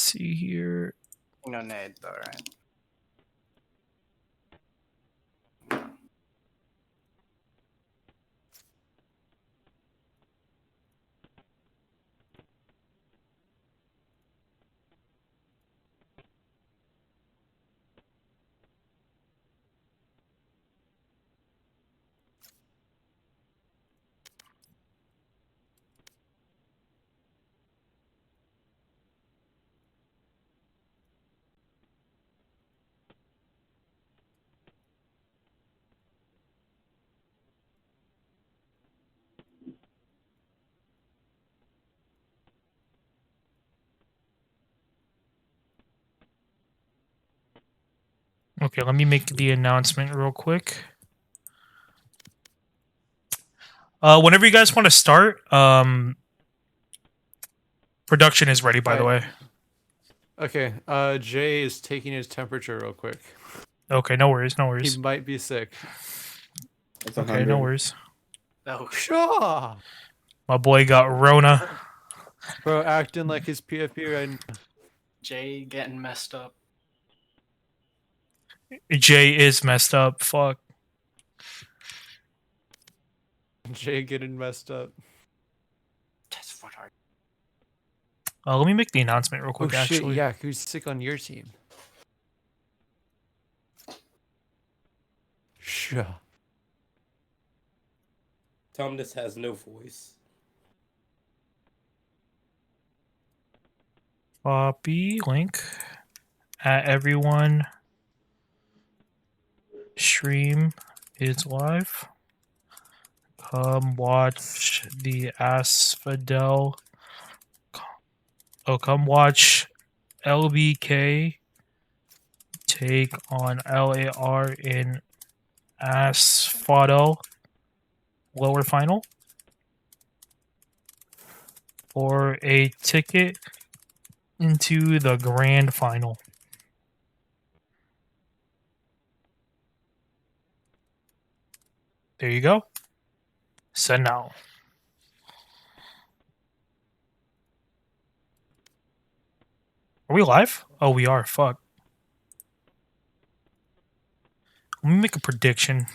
see here. No nade though, right? Okay, let me make the announcement real quick. Whenever you guys want to start, production is ready, by the way. Okay, Jay is taking his temperature real quick. Okay, no worries, no worries. He might be sick. Okay, no worries. Oh, Sure. My boy got Rona. Bro, acting like his PFP right now. Jay getting messed up. Jay is messed up. Fuck. Jay getting messed up. That's what I. Let me make the announcement real quick, Oh shit, actually. yeah, who's sick on your team? Sure. Thomas has no voice. Copy link at everyone. Stream is live. Come watch the Asphodel. Oh, come watch LBK take on LAR in Asphodel lower final for a ticket into the grand final. There you go. Send now. Are we live? Oh, we are. Fuck. Let me make a prediction.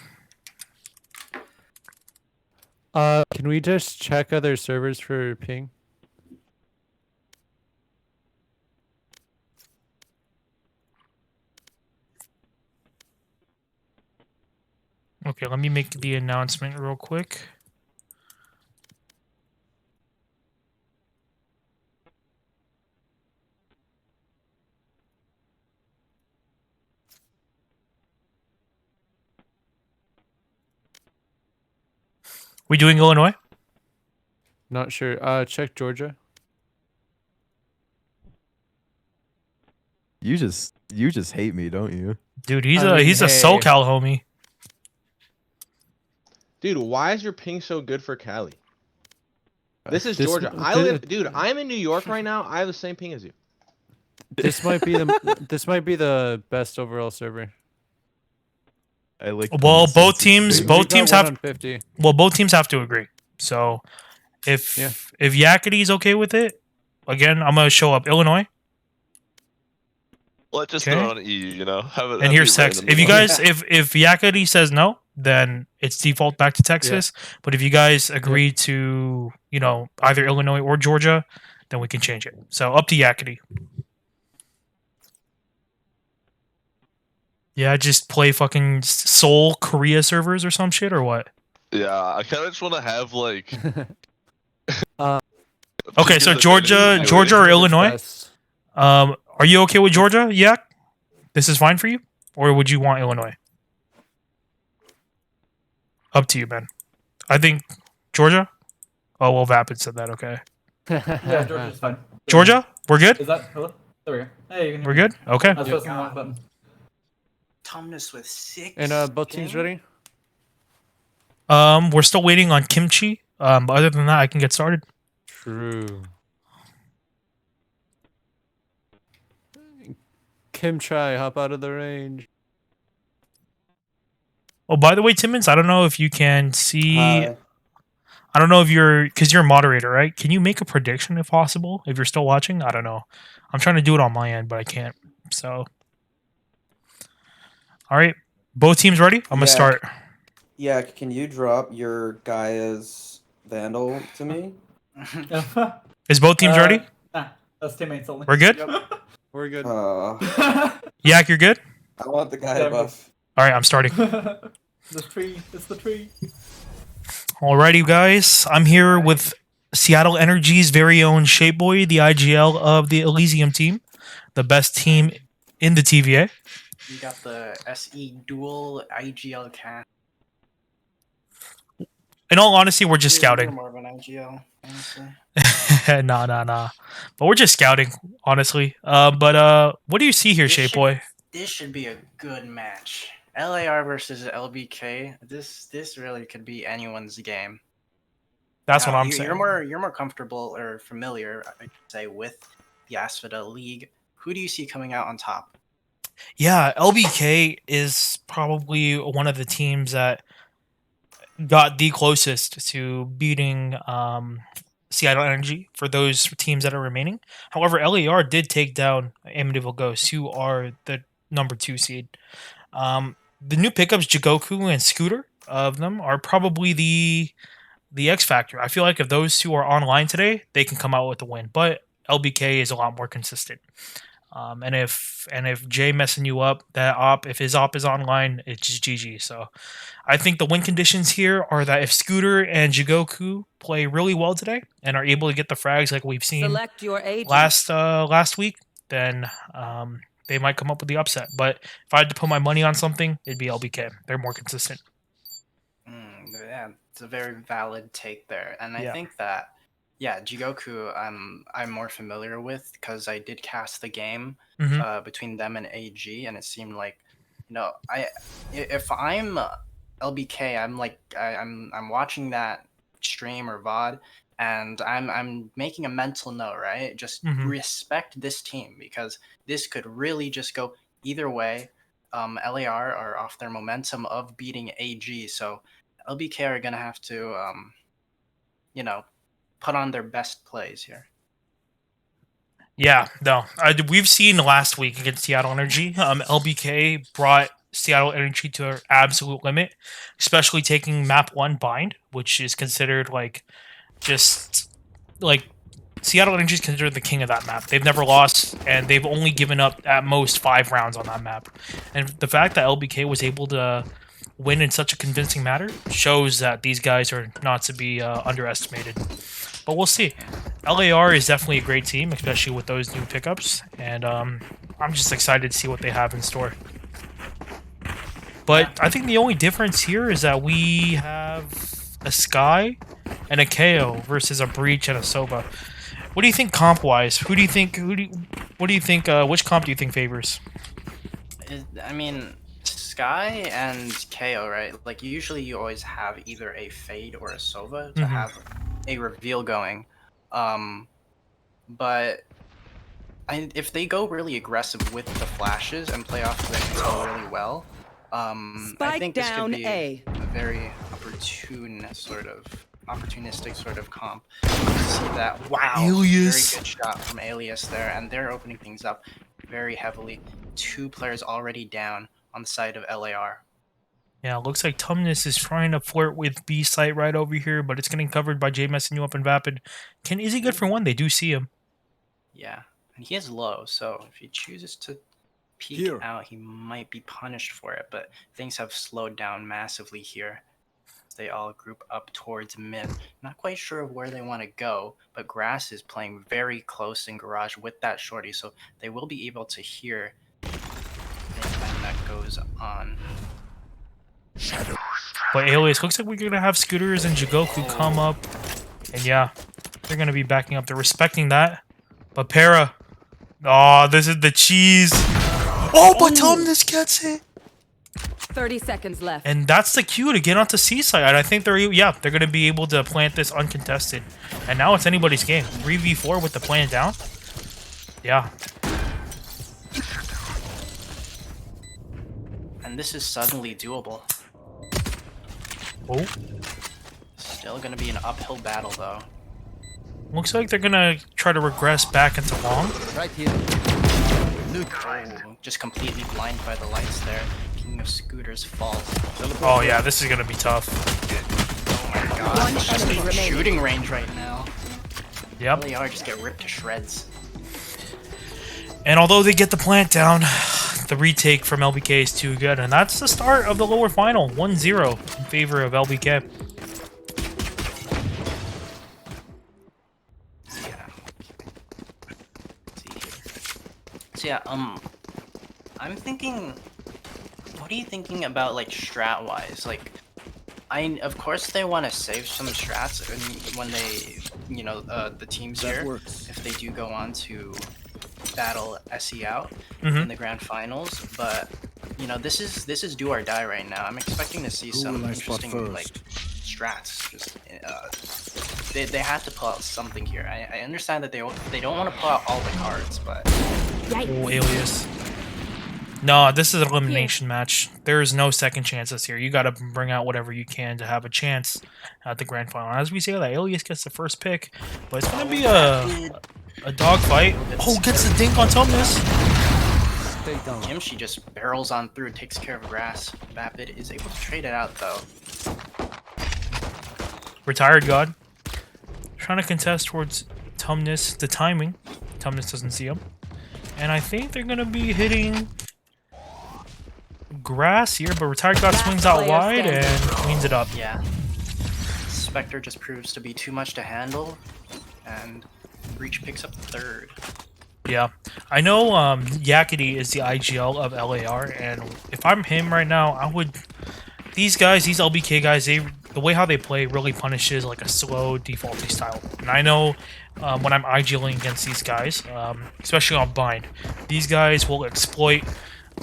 Can we just check other servers for ping? Okay, let me make the announcement real quick. We doing Illinois? Not sure. Check Georgia. You just hate me, don't you? Dude, he's I a mean, he's a hey. SoCal homie. Dude, why is your ping so good for Cali? This is This- Georgia. I thi- live, dude. I'm in New York right now. I have the same ping as you. This might be the best overall server. I like. Well, both consistency. teams We both got teams one have on 50. well both teams have to agree. So if Yeah. if Yakity's okay with it, again, I'm gonna show up Illinois. Let's just Okay. throw it on EU, you know. Have it. And here's Texas. If you guys if Yakity says no, then it's default back to Texas. But if you guys agree to, you know, either Illinois or Georgia, then we can change it. So up to Yakity. Yeah, just play fucking Seoul, Korea servers or some shit or what? Yeah, I kind of just want to have like. Okay, so Georgia or Illinois? Best. Are you okay with Georgia? Yeah, this is fine for you, or would you want Illinois? Up to you, man. I think Georgia. Oh well, Vapid said that. Okay, Yeah, Georgia's fine. Georgia, we're good. Is that hello? There we go. Hey, you can hear We're me. good. Okay. I was pressing the wrong button. Thomas with 6. And both teams ready? We're still waiting on Kimchi. But other than that, I can get started. True. Kim Chai, hop out of the range. Oh, by the way, Timmons, I don't know if you can see. I don't know if because you're a moderator, right? Can you make a prediction if possible? If you're still watching, I don't know. I'm trying to do it on my end, but I can't. So, all right, both teams ready? I'm gonna start. Yeah, can you drop your Gaia's Vandal to me? Is both teams ready? Nah, that's teammates only. We're good. We're good. Yak, you're good. I want the Gaia buff. All right, I'm starting. The tree. It's the tree. Alrighty, guys. I'm here with Seattle Energy's very own Shape Boy, the IGL of the Elysium team, the best team in the TVA. You got the SE dual IGL cast. In all honesty, we're just You're scouting. more of an IGL, honestly. Nah. But we're just scouting, honestly. But what do you see here, Shape Boy? This should be a good match. LAR versus LBK. This really could be anyone's game. That's Now, what I'm saying. You're more comfortable or familiar, I should say, with the Asphodel League. Who do you see coming out on top? Yeah, LBK is probably one of the teams that got the closest to beating Seattle Energy for those teams that are remaining. However, LAR did take down Amityville Ghosts, who are the number 2 seed. The new pickups, Jigoku and Scooter, of them are probably the X factor. I feel like if those two are online today, they can come out with a win. But LBK is a lot more consistent. And if Jay messing you up, if his op is online, it's just GG. So I think the win conditions here are that if Scooter and Jigoku play really well today and are able to get the frags like we've seen Select your agent. last week, then they might come up with the upset. But if I had to put my money on something, it'd be LBK. They're more consistent. Yeah, it's a very valid take there, and I think that Jigoku I'm more familiar with because I did cast the game between them and AG, and it seemed like if I'm LBK, I'm watching that stream or VOD, and I'm making a mental note, right? Just respect this team because this could really just go either way. LAR are off their momentum of beating AG, so LBK are gonna have to put on their best plays here. Yeah, no. We've seen last week against Seattle Energy. LBK brought Seattle Energy to their absolute limit, especially taking map 1 bind, which is considered Seattle Energy is considered the king of that map. They've never lost, and they've only given up at most 5 rounds on that map. And the fact that LBK was able to win in such a convincing manner shows that these guys are not to be underestimated. But we'll see. LAR is definitely a great team, especially with those new pickups, and I'm just excited to see what they have in store. But I think the only difference here is that we have a Sky and a KO versus a Breach and a Soba. What do you think comp-wise? What do you think? Which comp do you think favors? I mean, Sky and KO, right? Like usually you always have either a Fade or a Sova to have a reveal going. But if they go really aggressive with the flashes and play off the intel really well, I think this could be a very opportunistic sort of comp. See that? Wow, Alias. very good shot from Alias there, and they're opening things up very heavily. 2 players already down on the side of LAR. Yeah, it looks like Tumnus is trying to flirt with B site right over here, but it's getting covered by Jay messing you up and Vapid. Is he good for 1? They do see him. Yeah, and he is low, so if he chooses to peek out, he might be punished for it, but things have slowed down massively here. They all group up towards mid. Not quite sure of where they want to go, but Grass is playing very close in Garage with that shorty, so they will be able to hear anything that goes on. But Alias, looks like we're going to have Scooters and Jigoku come up. And yeah, they're going to be backing up. They're respecting that. But Para. Oh, this is the cheese. Oh, but Tumnus gets it. 30 seconds left. And that's the cue to get onto C-side. I think they're going to be able to plant this uncontested. And now it's anybody's game. 3v4 with the plant down. Yeah. And this is suddenly doable. Oh. Still gonna be an uphill battle though. Looks like they're gonna try to regress back into long. Right here. Oh, just completely blinded by the lights there. King of Scooters falls. Oh yeah, this is gonna be tough. Oh my god, it's just in shooting range right now. Yep. LAR just get ripped to shreds. And although they get the plant down, the retake from LBK is too good. And that's the start of the lower final. 1-0 in favor of LBK. Yeah. Let's see here. So yeah, I'm thinking, what are you thinking about like strat-wise? Like, of course they want to save some strats when they, you know, the teams here, if they do go on to battle SE out in the grand finals, but you know, this is do or die right now. I'm expecting to see some interesting like strats. Just they have to pull out something here. I understand that they don't want to pull out all the cards, but Oh, Alias. No, this is an elimination match. There is no second chances here. You got to bring out whatever you can to have a chance at the grand final. As we say that, Alias gets the first pick, but it's gonna be a dogfight. Oh, gets the dink on Tumnus. Kimchi just barrels on through, takes care of grass. Vapid is able to trade it out though. Retired God. Trying to contest towards Tumnus. The timing. Tumnus doesn't see him. And I think they're going to be hitting grass here, but Retired God swings out wide and cleans it up. Yeah. Spectre just proves to be too much to handle, and Breach picks up the third. Yeah. I know Yakety is the IGL of LAR, and if I'm him right now, I would... These guys, these LBK guys, the way how they play really punishes like a slow defaulty style. And I know when I'm IGLing against these guys, especially on bind, these guys will exploit.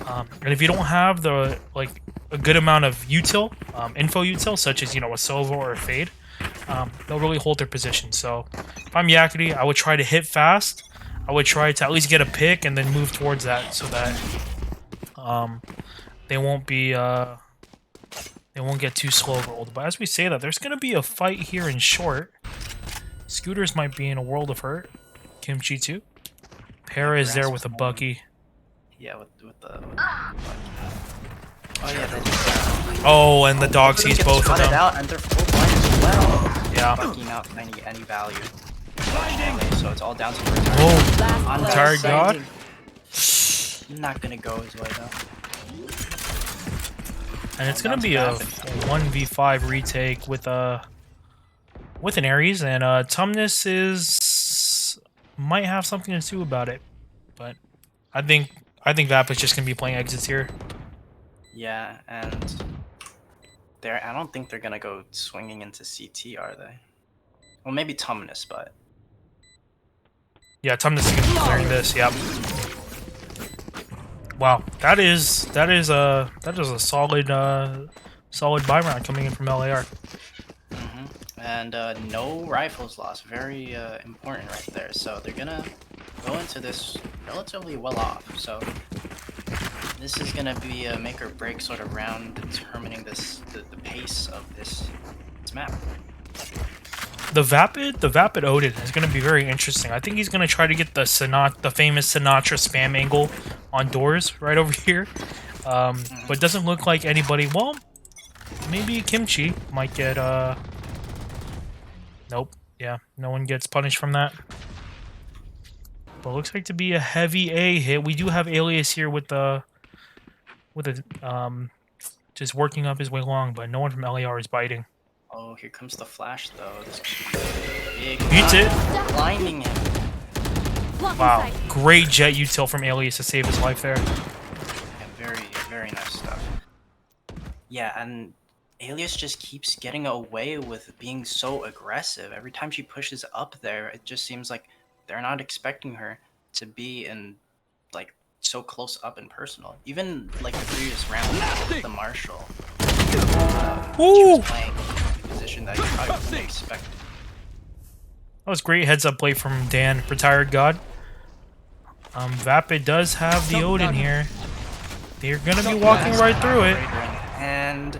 And if you don't have the like a good amount of util, info util, such as, you know, a Sova or a Fade, they'll really hold their position. So if I'm Yakety, I would try to hit fast. I would try to at least get a pick and then move towards that so that they won't be they won't get too slow rolled. But as we say that, there's going to be a fight here in short. Scooters might be in a world of hurt. Kimchi too. Para is there with a Bucky. Yeah, with the Bucky. Oh yeah. Oh, and the dog sees both of them. Out and they're full blind as well. Yeah. Bucky not finding any value. So it's all down to Oh, Retired God. Not gonna go his way though. And it's gonna be a 1v5 retake with an Ares, and Tumnus might have something to do about it, but I think Vapid's just gonna be playing exits here. Yeah, and I don't think they're gonna go swinging into CT, are they? Well, maybe Tumnus, but yeah, Tumnus is gonna be clearing this. Yep. Wow, that is a solid buy round coming in from LAR. And no rifles lost, very important right there. So they're gonna go into this relatively well off. So this is gonna be a make or break sort of round, determining the pace of this map. The Vapid Odin is going to be very interesting. I think he's going to try to get the famous Sinatra spam angle on doors right over here. But it doesn't look like anybody... Well, maybe Kimchi might get... Nope. Yeah, no one gets punished from that. But it looks like to be a heavy A hit. We do have Alias here with a just working up his way along, but no one from LAR is biting. Oh, here comes the flash, though. This could be big. Beats it. Blinding him. Wow. Great jet util from Alias to save his life there. Yeah, very, very nice stuff. Yeah, and Alias just keeps getting away with being so aggressive. Every time she pushes up there, it just seems like they're not expecting her to be in, like, so close up and personal. Even, like, the previous round with the Marshall. She was playing position that you probably wouldn't expect. That was great heads-up play from Dan, Retired God. Vapid does have the Odin here. They're gonna be walking right through it. And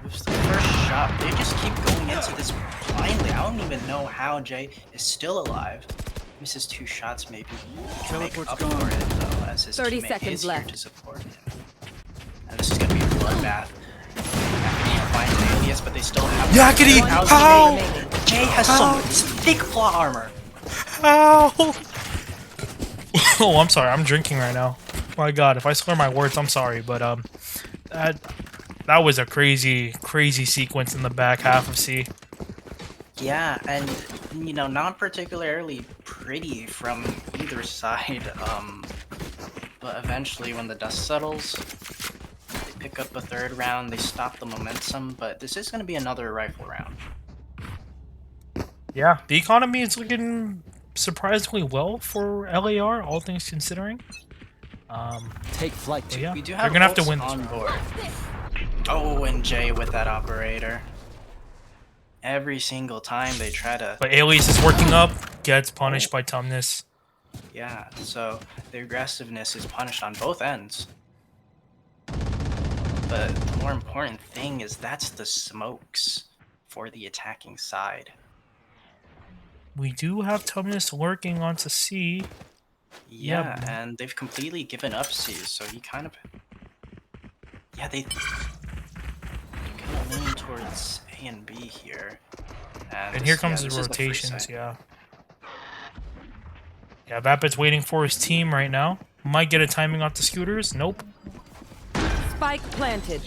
It's the first shot. They just keep going into this blindly. I don't even know how Jay is still alive. Misses 2 shots maybe. He can make up for it though, as his 30 teammate seconds is here left. to support him. And this is gonna be a bloodbath. Find an alias, but they still have. Yakety! How? Jay has some thick plot armor. How? Oh, I'm sorry. I'm drinking right now. My God, if I slur my words, I'm sorry. But that was a crazy sequence in the back half of C. Yeah, and you know, not particularly pretty from either side. But eventually, when the dust settles, they pick up a 3rd round. They stop the momentum, but this is going to be another rifle round. Yeah, the economy is looking surprisingly well for LAR, all things considering. Take flight. Yeah, We do they're have gonna have to ults win this on round. board. Oh, and Jay with that operator. Every single time they try to. But Alias is working up, gets punished by Tumnus. Yeah, so the aggressiveness is punished on both ends. But the more important thing is that's the smokes for the attacking side. We do have Tumnus lurking onto C. Yeah, Yep. and they've completely given up C, so he kind of... Yeah, they kind of lean towards A and B here. And here comes the rotations, yeah. Yeah, Vapid's waiting for his team right now. Might get a timing off the scooters. Nope. Spike planted.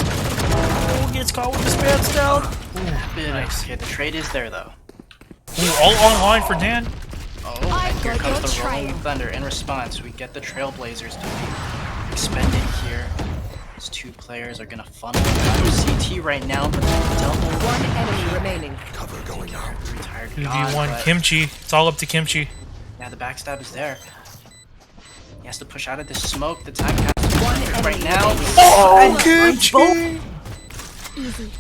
Oh, gets caught with the spams down. Ooh, nice. Okay, the trade is there, though. Ooh, all online for Dan. Oh, and here comes the Rolling Thunder. In response, we get the Trailblazers to be expended here. These 2 players are gonna funnel out CT right now, but double 1 enemy remaining. cover going out. Retired 2v1 God, Kimchi. It's all up to Kimchi. yeah, the backstab is there. He has to push out of this smoke. The time capsule right now. Oh, Kimchi!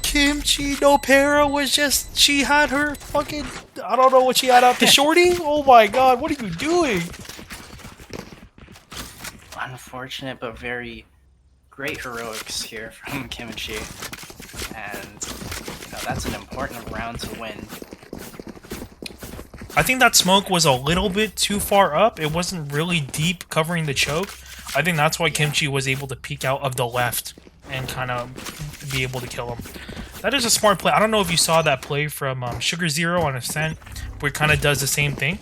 Kimchi no para was just, she had her fucking, I don't know what she had out the shorty. Oh my God, what are you doing? Unfortunate, but very great heroics here from Kimchi. And you know, that's an important round to win. I think that smoke was a little bit too far up. It wasn't really deep covering the choke. I think that's why Kimchi was able to peek out of the left and kind of be able to kill him. That is a smart play. I don't know if you saw that play from Sugar Zero on Ascent, where it kind of does the same thing.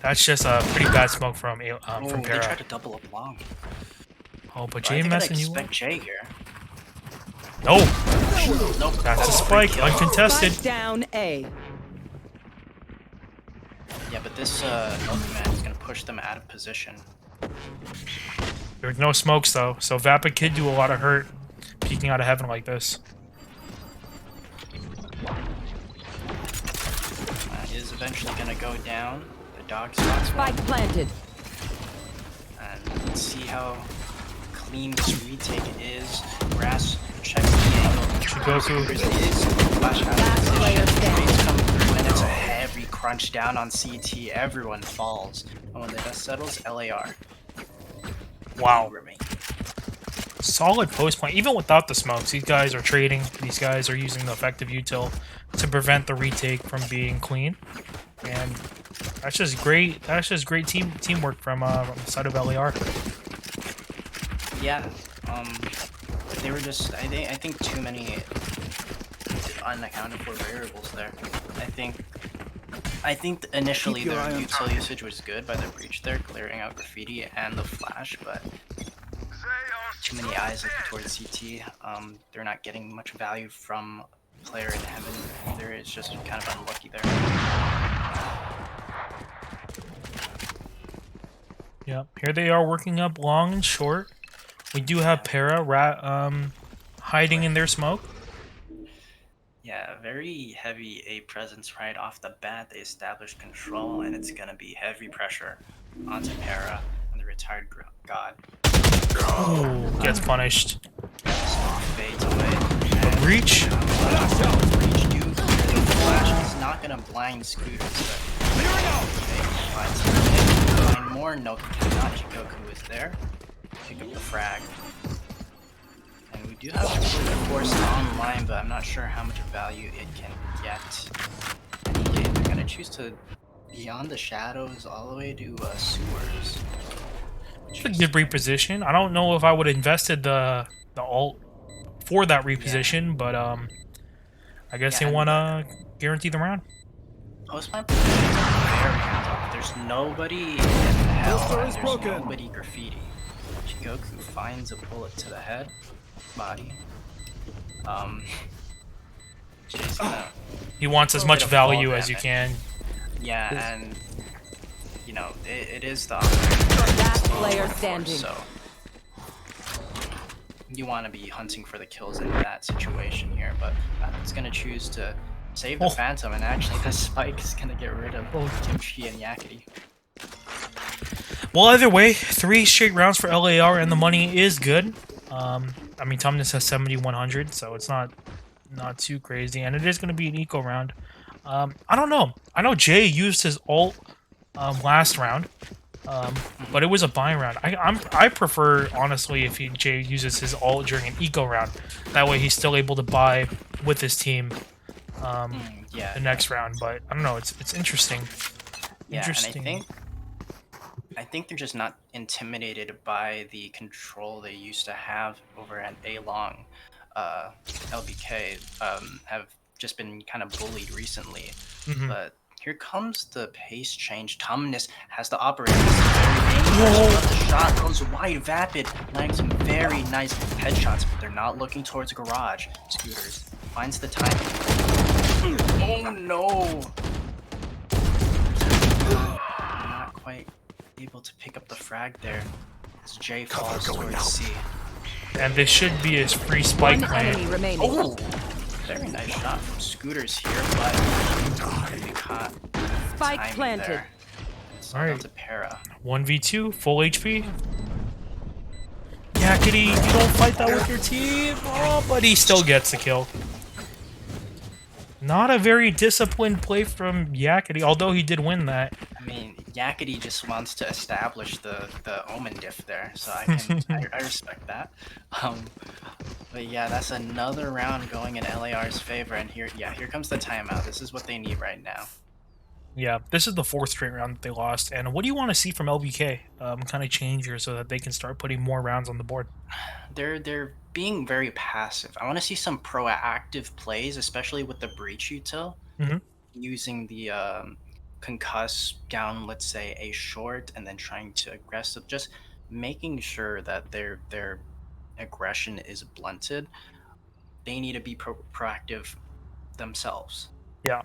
That's just a pretty bad smoke from They Para. tried to double up long. Oh, but I Jay think I'd messing you up. expect Jay here. No, Nope. that's a spike, uncontested. Spike down A. Yeah, but this Milkman is gonna push them out of position. There's no smokes though, so Vapid could do a lot of hurt peeking out of heaven like this. Is eventually gonna go down. The dog spots one. Spike planted. And let's see how clean this retake is. Grass checks the angle. Chigoku. There it is. Flash out of position. Trades come through, and it's a heavy crunch down on CT. Everyone falls. And when the dust settles, LAR. Wow. Remain. Solid post point. Even without the smokes, these guys are trading. These guys are using the effective util to prevent the retake from being clean. And that's just great. That's just great teamwork from the side of LAR. Yeah. They were just. I think too many unaccounted for variables there. I think initially their util usage was good by the breach there, clearing out graffiti and the flash, but too many eyes looking towards CT. They're not getting much value from player in heaven either. It's just kind of unlucky there. Yep. Here they are working up long and short. We do have Para hiding in their smoke. Yeah, very heavy A presence right off the bat. They established control, and it's gonna be heavy pressure onto Para and the retired god. Oh, gets punished. Fades away. Breach. Breach, dude. The flash is not gonna blind Scooters, but blind more. No, he cannot. Goku is there. Pick up the frag. And we do have a force online, but I'm not sure how much value it can get. Anyway, they're gonna choose to beyond the shadows all the way to sewers. It's a good reposition. I don't know if I would have invested the ult for that reposition, but I guess they want to guarantee the round. Post-plant position is very hands-off. There's nobody in hell, and there's nobody graffiti. Goku finds a bullet to the head, body. Jay's gonna He wants as much value as you can. Yeah, and you know it is the Last player standing. So you want to be hunting for the kills in that situation here, but it's gonna choose to save the Phantom, and actually the Spike is gonna get rid of Kimchi and Yakety. Well, either way, 3 straight rounds for LAR, and the money is good. I mean, Tumnus has 7,100, so it's not too crazy, and it is going to be an eco round. I don't know. I know Jay used his ult last round, but it was a buy round. I prefer, honestly, if Jay uses his ult during an eco round. That way, he's still able to buy with his team the next round. But I don't know. It's interesting. Yeah, and I think they're just not intimidated by the control they used to have over at A-Long. LBK have just been kind of bullied recently. But here comes the pace change. Tumnus has the operator. The shot goes wide, vapid, landing some very nice headshots, but they're not looking towards garage. Scooters finds the time. Oh no! Not quite able to pick up the frag there as Jay falls towards C. And this should be his free Spike plan. Oh! Very nice shot from Scooters here, but they caught Spike planted. Alright. To Para. 1v2, full HP. Yakety, you don't fight that with your team. Oh, but he still gets the kill. Not a very disciplined play from Yakety, although he did win that. I mean, Yakety just wants to establish the Omen diff there, so I respect that. But yeah, that's another round going in LAR's favor, and here comes the timeout. This is what they need right now. Yeah, this is the 4th straight round that they lost. And what do you want to see from LBK kind of change here so that they can start putting more rounds on the board? They're being very passive. I want to see some proactive plays, especially with the breach util, using the concuss down, let's say, a short, and then trying to aggressive, just making sure that their aggression is blunted. They need to be proactive themselves. Yeah,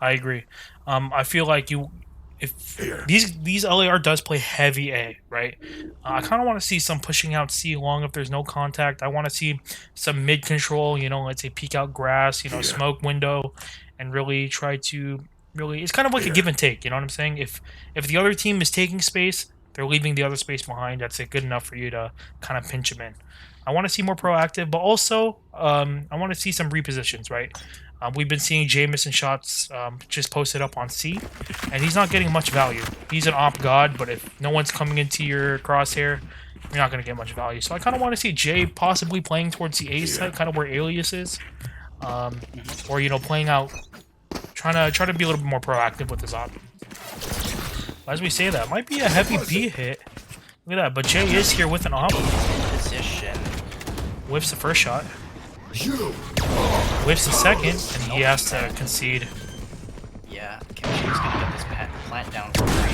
I agree. I feel like if these LAR does play heavy A, right? I kind of want to see some pushing out C long if there's no contact. I want to see some mid control, you know, let's say peek out grass, you know, smoke window, and really try to it's kind of like a give and take, you know what I'm saying? If the other team is taking space, they're leaving the other space behind. That's good enough for you to kind of pinch them in. I want to see more proactive, but also I want to see some repositions, right? We've been seeing Jay missing shots just posted up on C, and he's not getting much value. He's an op god, but if no one's coming into your crosshair, you're not going to get much value. So I kind of want to see Jay possibly playing towards the A side, kind of where Alias is, or, you know, playing out, trying to be a little bit more proactive with his op. As we say that, might be a heavy B hit. Look at that, but Jay is here with an op. Position. Whiffs the first shot. Whiffs the second, and he has to concede. Yeah, Kimchi's gonna get this plant down for free.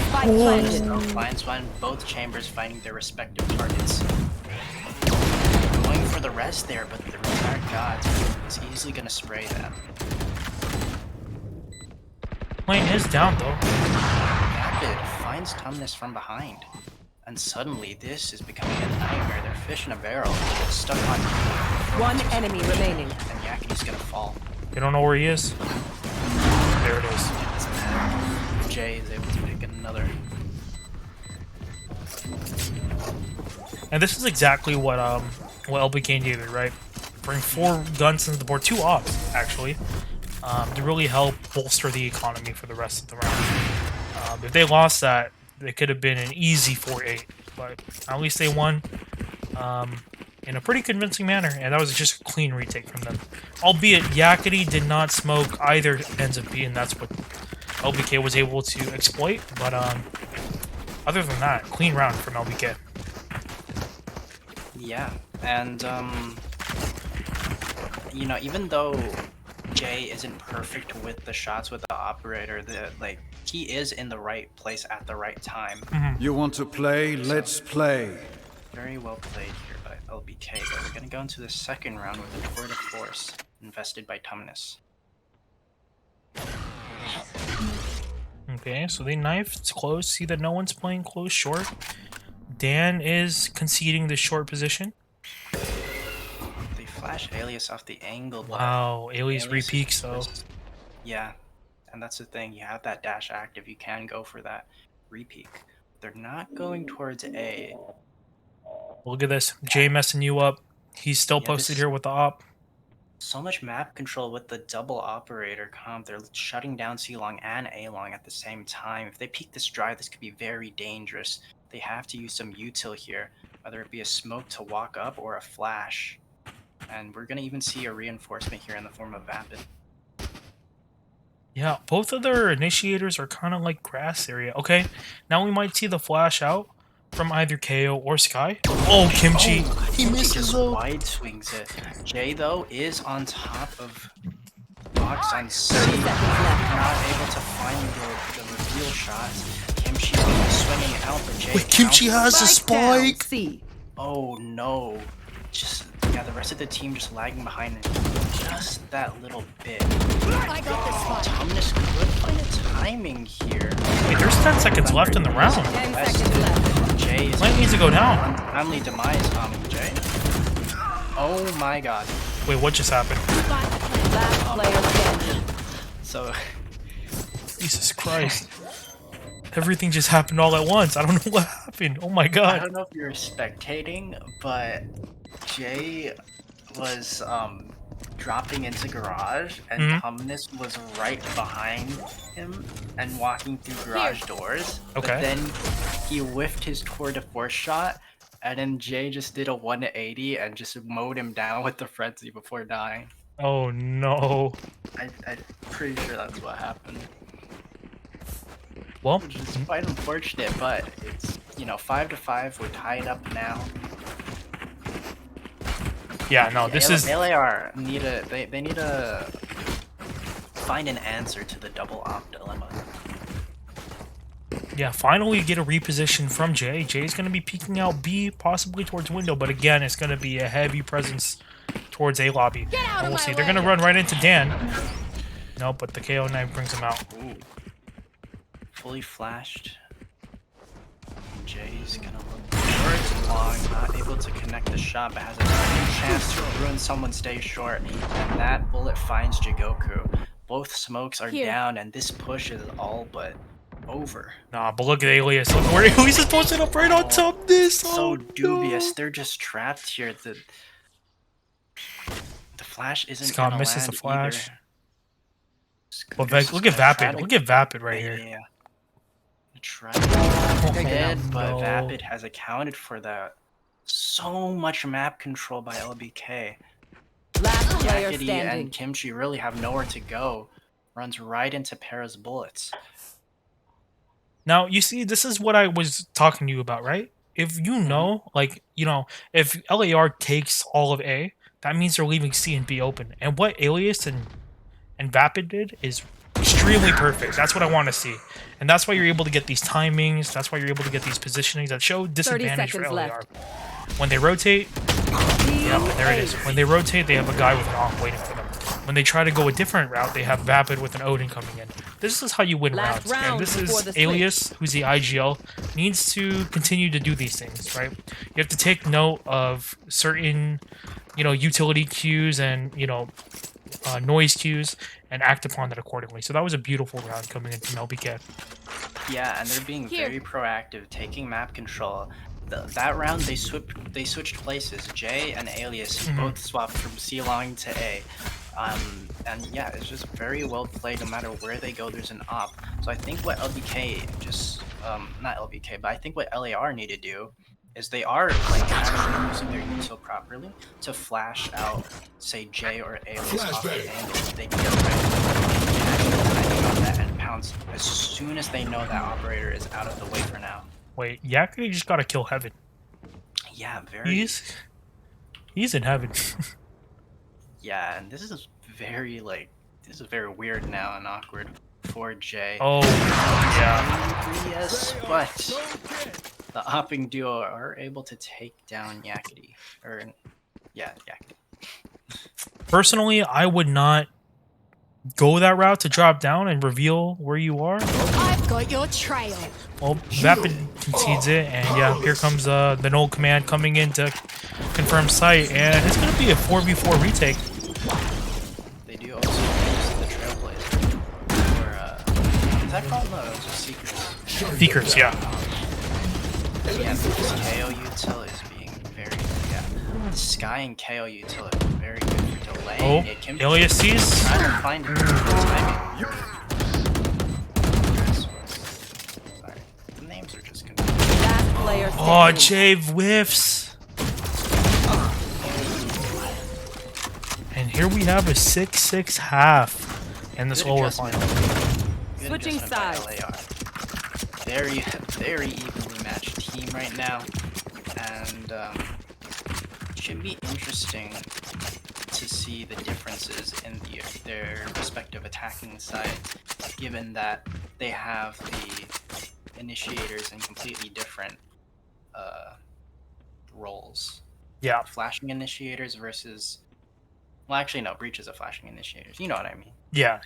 Finds one, both chambers finding their respective targets. Going for the rest there, but the retired god is easily gonna spray them. Plane is down though. Rapid finds Tumnus from behind. And suddenly, this is becoming a nightmare. They're fish in a barrel. They get stuck on. One enemy remaining. And Yakety's gonna fall. They don't know where he is. There it is. Jay is able to pick another. And this is exactly what LBK did, right? Bring 4 guns into the board, 2 ops actually, to really help bolster the economy for the rest of the round. If they lost that, it could have been an easy 4-8, but at least they won. in a pretty convincing manner, and that was just a clean retake from them. Albeit, Yakety did not smoke either ends of B, and that's what LBK was able to exploit. But other than that, clean round from LBK. Yeah, and you know, even though Jay isn't perfect with the shots with the operator, he is in the right place at the right time. You want to play? Let's play. Very well played here by LBK, but we're gonna go into the second round with a tour de force invested by Tumnus. Okay, so they knife. It's close. See that no one's playing close short. Dan is conceding the short position. They flash Alias off the angle. Wow, Alias re-peaks though. Yeah, and that's the thing. You have that dash active. You can go for that re-peak. They're not going towards A. Look at this. Jay messing you up. He's still posted here with the op. So much map control with the double operator comp. They're shutting down C-Long and A-Long at the same time. If they peek this drive, this could be very dangerous. They have to use some util here, whether it be a smoke to walk up or a flash. And we're going to even see a reinforcement here in the form of Vapid. Yeah, both of their initiators are kind of like grass area. Okay, now we might see the flash out from either KO or Sky. Oh, Kimchi! He misses though. Wide swings it. Jay though is on top of Box on C. Not able to find the reveal shots. Kimchi swinging out, but Jay. Wait, Kimchi has a spike. Oh no! Just the rest of the team just lagging behind just that little bit. Tumnus could find a timing here. Wait, there's 10 seconds left in the round. 10 seconds left. Jay is Lane needs to go down. Untimely demise, Jay. Oh my god. Wait, what just happened? Last player standing. So Jesus Christ. Everything just happened all at once. I don't know what happened. Oh my I god. don't know if you're spectating, but Jay was dropping into garage, and Tumnus was right behind him and walking through garage doors. Okay. But then he whiffed his tour de force shot, and then Jay just did a 180 and just mowed him down with the frenzy before dying. Oh no. I'm pretty sure that's what happened. Well, Which is quite unfortunate, but it's, 5-5. We're tied up now. yeah, no, this is LAR need to find an answer to the double op dilemma. yeah, finally get a reposition from Jay. Jay's going to be peeking out B, possibly towards window, but again, it's going to be a heavy presence towards A lobby. And we'll see. They're going to run right into Dan. No, but the KO knife brings him out. Ooh. Fully flashed. Jay's gonna look towards long, not able to connect the shot, but has a chance to ruin someone's day short. And that bullet finds Jigoku. Both smokes are down, and this push is all but over. Nah, but look at Alias. Look where Alias is posted up right on top of this. So dubious. They're just trapped here. The flash isn't Scott gonna misses land the flash. Either. But look at Vapid. Look at Vapid right here. Yeah. Tried dead, but Vapid has accounted for that. So much map control by LBK. Last player Yakety standing. and Kimchi really have nowhere to go. Runs right into Para's bullets. Now, you see, this is what I was talking to you about, right? If you know, if LAR takes all of A, that means they're leaving C and B open. And what Alias and Vapid did is extremely perfect. That's what I want to see. And that's why you're able to get these timings. That's why you're able to get these positionings that show disadvantage for LAR. left. When they rotate, yeah, there it is. When they rotate, they have a guy with an op waiting for them. When they try to go a different route, they have Vapid with an Odin coming in. This is how you win Last rounds. And round this before is the Alias, who's the IGL, needs to continue to do these things, right? You have to take note of certain, utility cues and, noise cues and act upon that accordingly. So that was a beautiful round coming in from LBK. Yeah, and they're being very proactive, taking map control. That round, they switched places. Jay and Alias both swapped from C long to A. And yeah, it's just very well played. No matter where they go, there's an op. So I think what LBK not LBK, but I think what LAR need to do is they are like actually using their util properly to flash out, say J or Alias off the angle. They can get right on that and pounce as soon as they know that operator is out of the way for now. Wait, Yakety just gotta kill Heaven. Yeah, very. He's in heaven. Yeah, and this is very weird now and awkward for J. Oh, yeah. Yes, but the hopping duo are able to take down Yakety. Yakety. Personally, I would not go that route to drop down and reveal where you are. I've got your trail. Well, Vapid concedes it, and yeah, here comes the null command coming in to confirm site, and it's gonna be a 4v4 retake. They do also use the Trailblazer. Or, is that called? No, it's just Seekers. Seekers, yeah. Yeah, this KO util is being very, the Sky and KO util are very good for delaying. Oh, It can Alias sees. trying to find it timing. Sorry, the names are just confusing. Last player Oh, standing. Jay whiffs. And here we have a 6-6 half in this Good lower adjustment. final. Good Switching adjustment by sides. LAR. Very evenly matched team right now, and it should be interesting to see the differences in their respective attacking sides, given that they have the initiators in completely different roles. Yeah. Flashing initiators versus. Well, actually, no. Breach is a flashing initiators. You know what I mean. Yeah.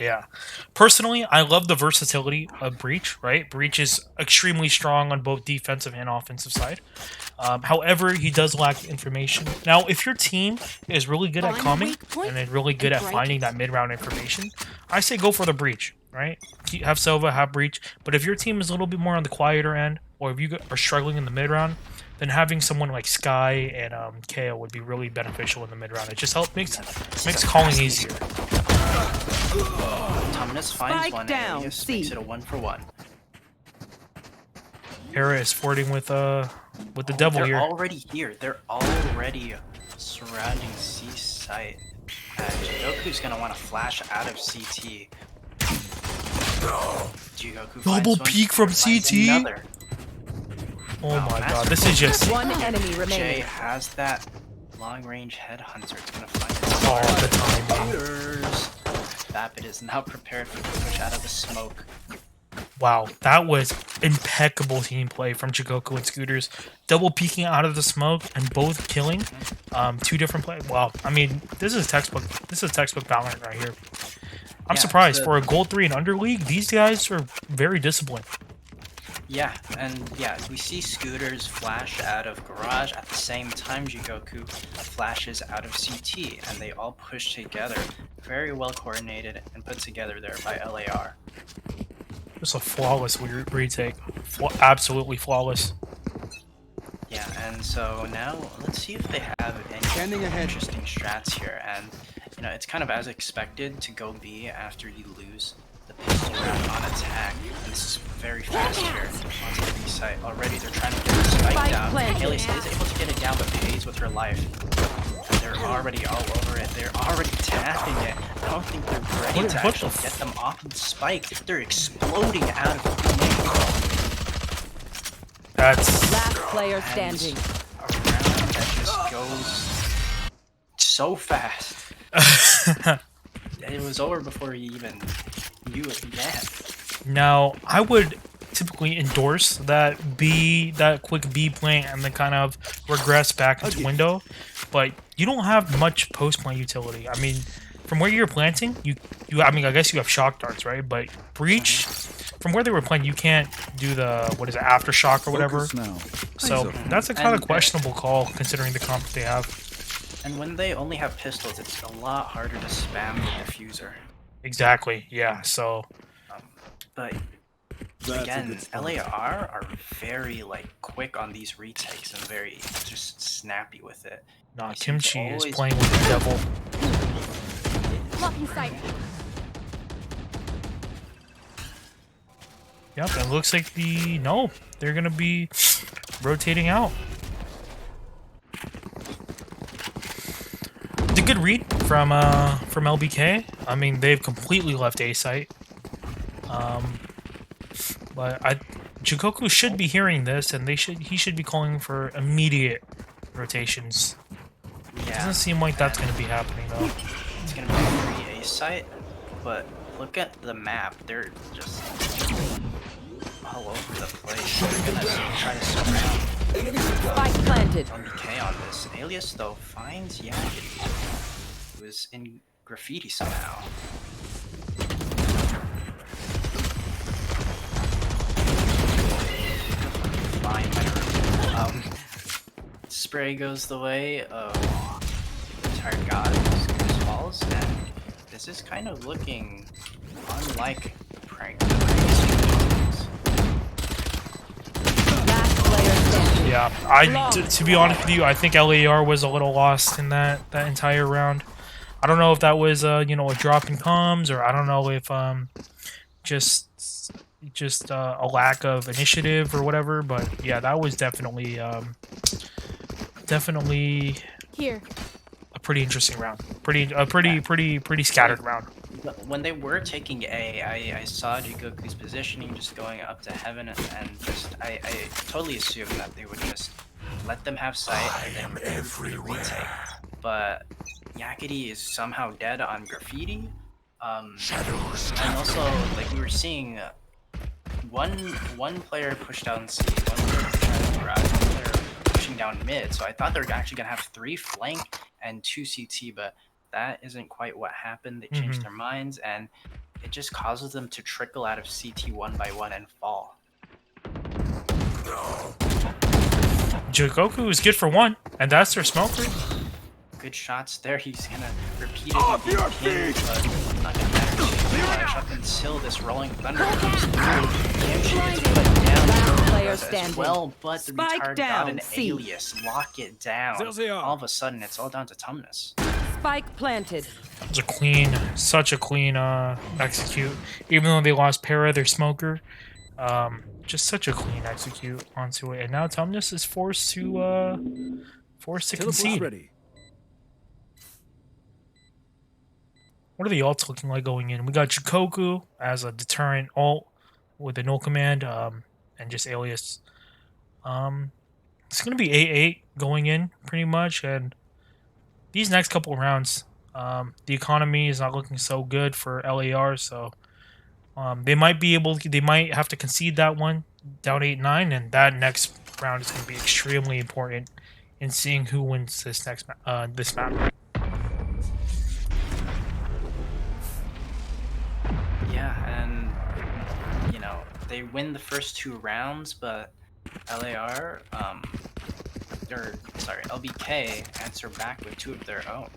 Personally, I love the versatility of Breach, right? Breach is extremely strong on both defensive and offensive side. However, he does lack information. Now, if your team is really good at calming and is really good at finding that mid-round information, I say go for the Breach, right? Have Sova, have Breach. But if your team is a little bit more on the quieter end, or if you are struggling in the mid-round, then having someone like Sky and KO would be really beneficial in the mid-round. It just makes calling easier. Tumnus finds Spike one, down, Alias C. makes it a 1-for-1. Hera is flirting with the devil They're here. already here. They're already surrounding C site. Jigoku's gonna want to flash out of CT. Jigoku Double finds one, peek from finds CT? another. Oh Wow, my Master god, this is just One enemy Jay remaining. has that long-range headhunter. It's gonna find all the time. Scooters. Vapid is now prepared for the push out of the smoke. Wow, that was impeccable team play from Jigoku and Scooters. Double peeking out of the smoke and both killing. Two different plays. Wow, I mean, this is textbook Valorant right here. I'm Yeah, surprised the- for a Gold 3 and under league. These guys are very disciplined. Yeah, and yeah, we see Scooters flash out of Garage at the same time Jigoku flashes out of CT, and they all push together. Very well coordinated and put together there by LAR. Just a flawless retake. Absolutely flawless. Yeah, and so now let's see if they have any interesting strats here. And you know, it's kind of as expected to go B after you lose the pistol round on attack. And this is very fast here onto the B site. Already they're trying to get the spike down. Alias is able to get it down, but pays with her life. And they're already all over it. They're already tapping it. I don't think they're ready to What actually the get them off the spike. They're exploding out of the lane. That's Last player And standing. a round that just goes so fast. It was over before he even knew it began. Now, I would typically endorse that quick B plant and then kind of regress back into window, but you don't have much post plant utility. I mean, from where you're planting, I mean, I guess you have shock darts, right? But Breach, from where they were playing, you can't do the aftershock or whatever. So that's a kind of questionable call considering the comp they have. And when they only have pistols, it's a lot harder to spam the diffuser. Exactly. Yeah. So. But again, LAR are very quick on these retakes and very just snappy with it. Nah, They seem to Kimchi is always- playing with the devil. Blocking sight. Yep, it looks like they're gonna be rotating out. good read from LBK. I mean, they've completely left A site. But Jikoku should be hearing this, and he should be calling for immediate rotations. Yeah. Doesn't seem like that's going to be happening though. It's going to be a free A site, but look at the map. They're just all over the place. They're going to try to surround. Spike planted. LBK on this. Alias though finds Yakety, who is in graffiti somehow. Fine, whatever. Spray goes the way of Tired God who's falls, and this is kind of looking unlike prank. Yeah, to be honest with you, I think LAR was a little lost in that entire round. I don't know if that was you know, a drop in comms, or I don't know if just a lack of initiative or whatever. But yeah, that was definitely here a pretty interesting round. Pretty scattered round. When they were taking A, I saw Jikoku's positioning just going up to heaven, and just I totally assumed that they would just let them have sight and then everywhere. But Yakety is somehow dead on graffiti. And also, like, we were seeing one player push down C, one player push down garage, one player pushing down mid. So I thought they were actually gonna have 3 flank and 2 CT, but that isn't quite what happened. They changed their minds, and it just causes them to trickle out of CT one by one and fall. Jikoku is good for 1, and that's their smoker. Good shots there. He's gonna repeat it again, but not gonna matter. Up until this rolling thunder comes through. Kimchi is put down as well, but the retard got an alias. Lock it down. All of a sudden, it's all down to Tumnus. Spike planted. It's such a clean execute. Even though they lost Para, their smoker, just such a clean execute onto it. And now Tumnus is forced to concede. Ready. What are the ults looking like going in? We got Jikoku as a deterrent ult with a null command, and just alias. It's gonna be 8-8 going in pretty much, and these next couple rounds, the economy is not looking so good for LAR, so they might have to concede that one down 8-9, and that next round is going to be extremely important in seeing who wins this map. Yeah, and you know, they win the first 2 rounds, but LAR, LBK answer back with 2 of their own.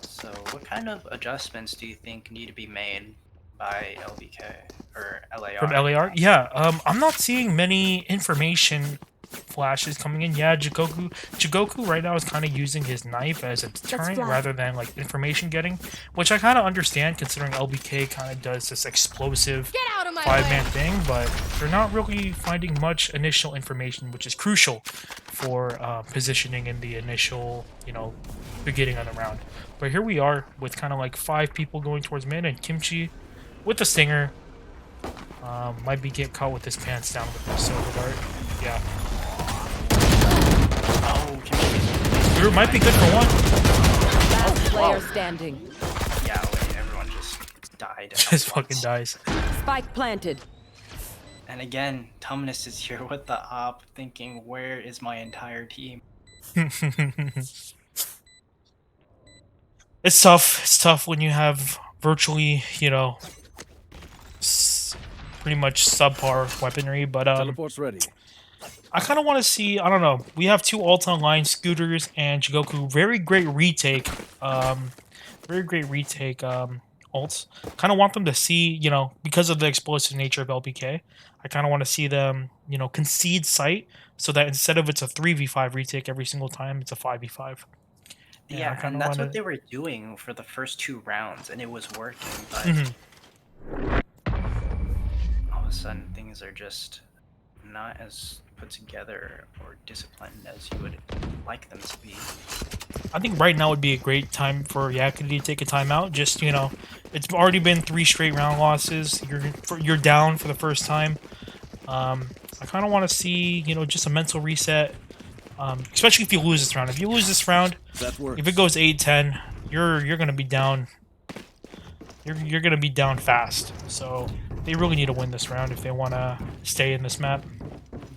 So what kind of adjustments do you think need to be made by LBK or LAR? From LAR? Yeah, I'm not seeing many information flashes coming in. Yeah, Jikoku right now is kind of using his knife as a deterrent rather than like information getting, which I kind of understand considering LBK kind of does this explosive 5-man thing, but they're not really finding much initial information, which is crucial for positioning in the initial, you know, beginning of the round. But here we are with kind of like 5 people going towards mid, and Kimchi with the stinger might be get caught with his pants down with the silver dart. Yeah. Oh, Kimchi. It might be good for 1. Last player standing. Yeah, wait, everyone just died. Just fucking dies. Spike planted. And again, Tumnus is here with the op, thinking, where is my entire team? It's tough. It's tough when you have virtually, you know, pretty much subpar weaponry, but Teleport's ready. I kind of want to see, I don't know, we have 2 ults online, Scooters and Jikoku. Very great retake. Ults. Kind of want them to see, you know, because of the explosive nature of LBK, I kind of want to see them, you know, concede sight so that instead of it's a 3v5 retake every single time, it's a 5v5. Yeah, and that's what they were doing for the first 2 rounds, and it was working, but all of a sudden things are just not as put together or disciplined as you would like them to be. I think right now would be a great time for Yakety to take a timeout. Just, you know, it's already been 3 straight round losses. You're down for the first time. I kind of want to see, you know, just a mental reset. Especially if you lose this round. If you lose this round, if it goes 8-10, you're gonna be down. You're gonna be down fast. So they really need to win this round if they want to stay in this map.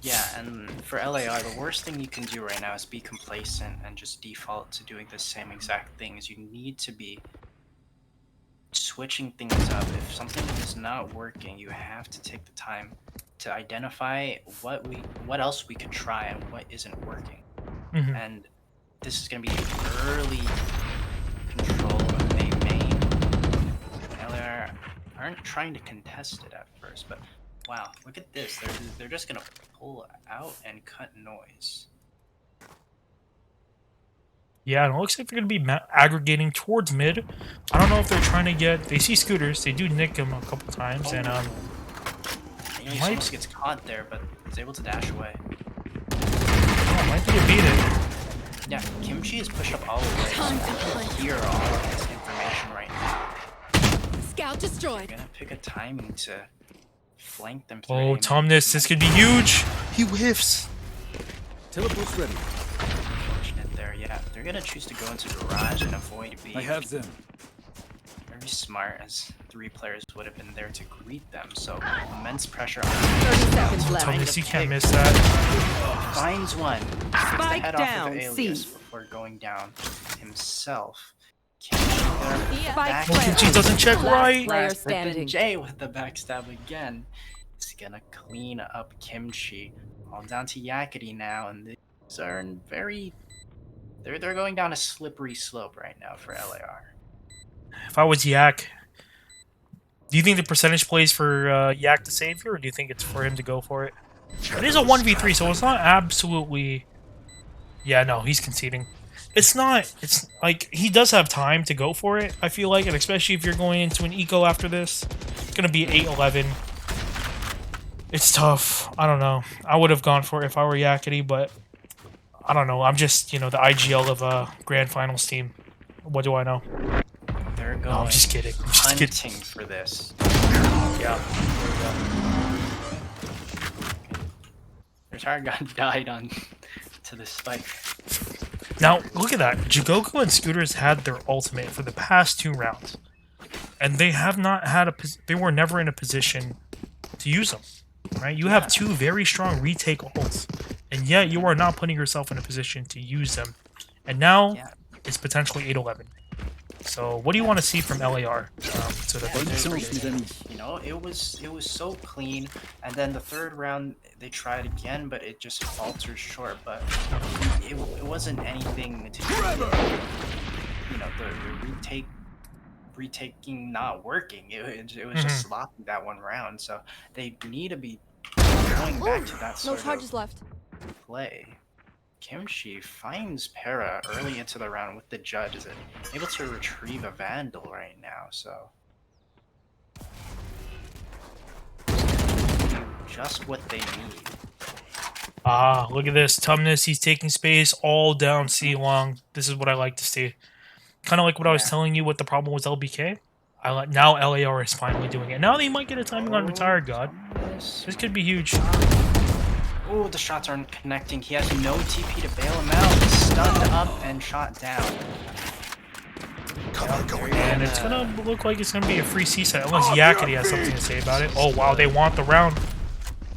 Yeah, and for LAR, the worst thing you can do right now is be complacent and just default to doing the same exact things. You need to be switching things up. If something is not working, you have to take the time to identify what else we could try and what isn't working. And this is going to be early control of A main. LAR aren't trying to contest it at first, but wow, look at this. They're just going to pull out and cut noise. Yeah, and it looks like they're going to be aggregating towards mid. I don't know if they're trying to get... They see Scooters. They do nick him a couple times, and he almost gets caught there, but is able to dash away. Oh, might be a beat it. Yeah, Kimchi is pushed up all the way. So you hear all of this information right now. Scout destroyed. You're gonna pick a timing to flank them through. Oh, Tomness, this could be huge. He whiffs. Teleport's ready. Unfortunate there, yeah. They're gonna choose to go into garage and avoid B. I have them. Very smart, as 3 players would have been there to greet them. So immense pressure on 30 seconds left. Tomness, you can't miss that. Finds one. Spike Head down, off of Alias C. before going down himself. Spike planted. Kimchi doesn't check right. Player standing. Jay with the backstab again. He's gonna clean up Kimchi. All down to Yakety now, and these are in very... They're going down a slippery slope right now for LAR. If I was Yak, do you think the percentage plays for Yak to save here, or do you think it's for him to go for it? It is a 1v3, so it's not absolutely... Yeah, no, he's conceding. It's not... It's like, he does have time to go for it, I feel like, and especially if you're going into an eco after this. It's going to be 8-11. It's tough. I don't know. I would have gone for it if I were Yakety, but... I don't know. I'm just, you know, the IGL of a Grand Finals team. What do I know? They're going No, I'm just kidding. I'm just hunting kidding. for this. Yeah. Their target got died on to the spike. Now, look at that. Jigoku and Scooters had their ultimate for the past 2 rounds. And they have not had a... They were never in a position to use them. Right? You have 2 very strong retake ults. And yet, you are not putting yourself in a position to use them. And now, it's potentially 8-11. So, what do you want to see from LAR? So that You know, it was so clean, and then the 3rd round they tried again, but it just faltered short. But it wasn't anything to do with, you know, the retaking not working. It was just sloppy that 1 round. So they need to be going back to that sort of play. Kimchi finds Para early into the round with the judge. Is able to retrieve a Vandal right now, so just what they need. Ah, look at this. Tumnus, he's taking space all down C long. This is what I like to see. Kind of like what I was telling you what the problem was LBK. Now LAR is finally doing it. Now they might get a timing on Retired God. This could be huge. Oh, the shots aren't connecting. He has no TP to bail him out. He's stunned up and shot down. And it's gonna look like it's gonna be a free C set unless Yakety has something to say about it. Oh wow, they want the round.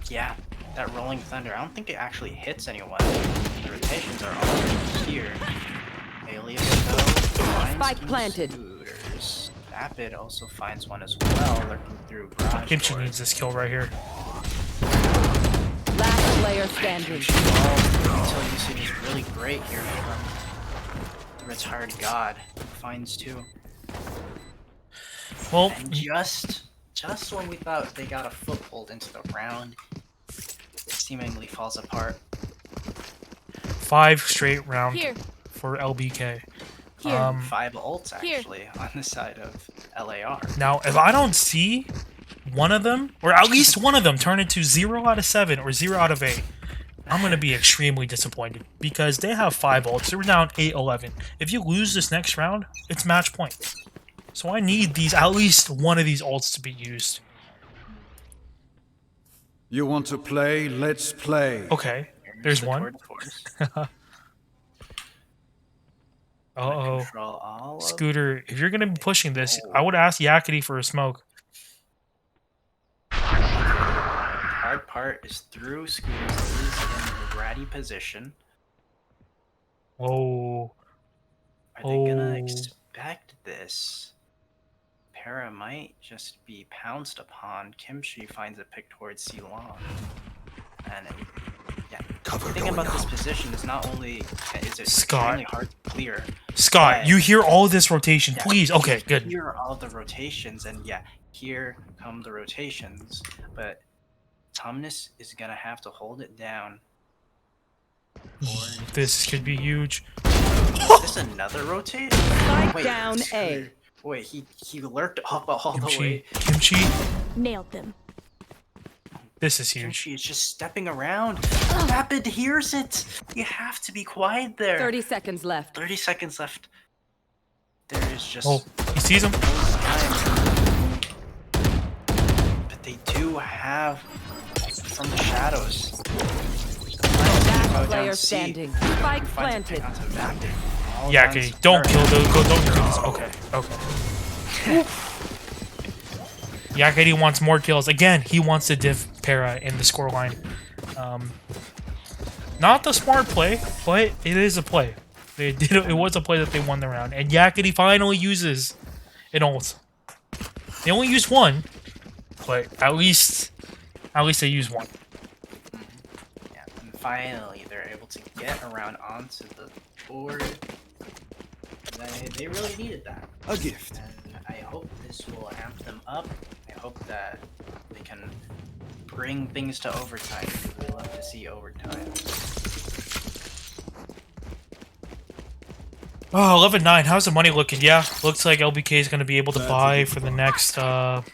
Yeah, that Rolling Thunder. I don't think it actually hits anyone. The rotations are all here. Alias though. Spike planted. Scooters. Vapid also finds one as well, lurking through garage. Kimchi needs this kill right here. Last player standing. Retail usage is really great here from the Retired God. Finds 2. Well, and just when we thought they got a foothold into the round, it seemingly falls apart. 5 straight round Here. for LBK. 5 ults actually on the side of LAR. Now, if I don't see one of them, or at least one of them, turn into 0 out of 7 or 0 out of 8, I'm gonna be extremely disappointed because they have 5 ults. They were down 8-11. If you lose this next round, it's match point. So I need at least one of these ults to be used. You want to play? Let's play. Okay, there's one. Uh-oh. Scooter, if you're gonna be pushing this, I would ask Yakety for a smoke. The hard part is through. Scooter is in a ratty position. Oh. Are they gonna expect this? Para might just be pounced upon. Kimchi finds a pick towards Ceylon. And yeah, the thing about this position is not only is it extremely hard to clear. Scott, you hear all this rotation, please. Okay, good. Hear all the rotations, and yeah, here come the rotations. But Tumnus is gonna have to hold it down. This could be huge. Is this another rotate? Spike down A. Wait, he lurked up all the way. Kimchi. Nailed them. This is huge. Kimchi is just stepping around. Rapid hears it. You have to be quiet there. 30 seconds left. 30 seconds left. There is just. Oh, he sees him. But they do have from the shadows. Last player standing. Spike planted. Yakety, don't kill those. Don't kill those. Okay, okay. Yakety wants more kills. Again, he wants to diff Para in the scoreline. Not the smart play, but it is a play. It was a play that they won the round. And Yakety finally uses an ult. They only used one, but at least they used one. Yeah, and finally they're able to get around onto the board. They really needed that. A gift. And I hope this will amp them up. I hope that they can bring things to overtime. I love to see overtime. Oh, 11-9. How's the money looking? Yeah, looks like LBK is going to be able to buy for the next half,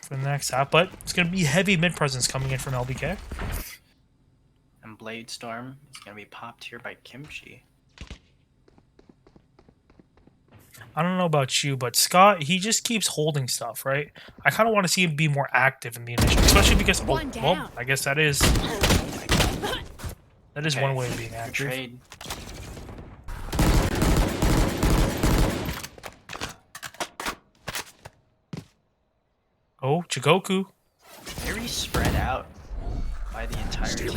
but it's going to be heavy mid presence coming in from LBK. And Blade Storm is going to be popped here by Kimchi. I don't know about you, but Scott, he just keeps holding stuff, right? I kind of want to see him be more active in the initial, especially because, well, I guess that is one way of being active. Trade. Oh, Jigoku. Very spread out by the entire team.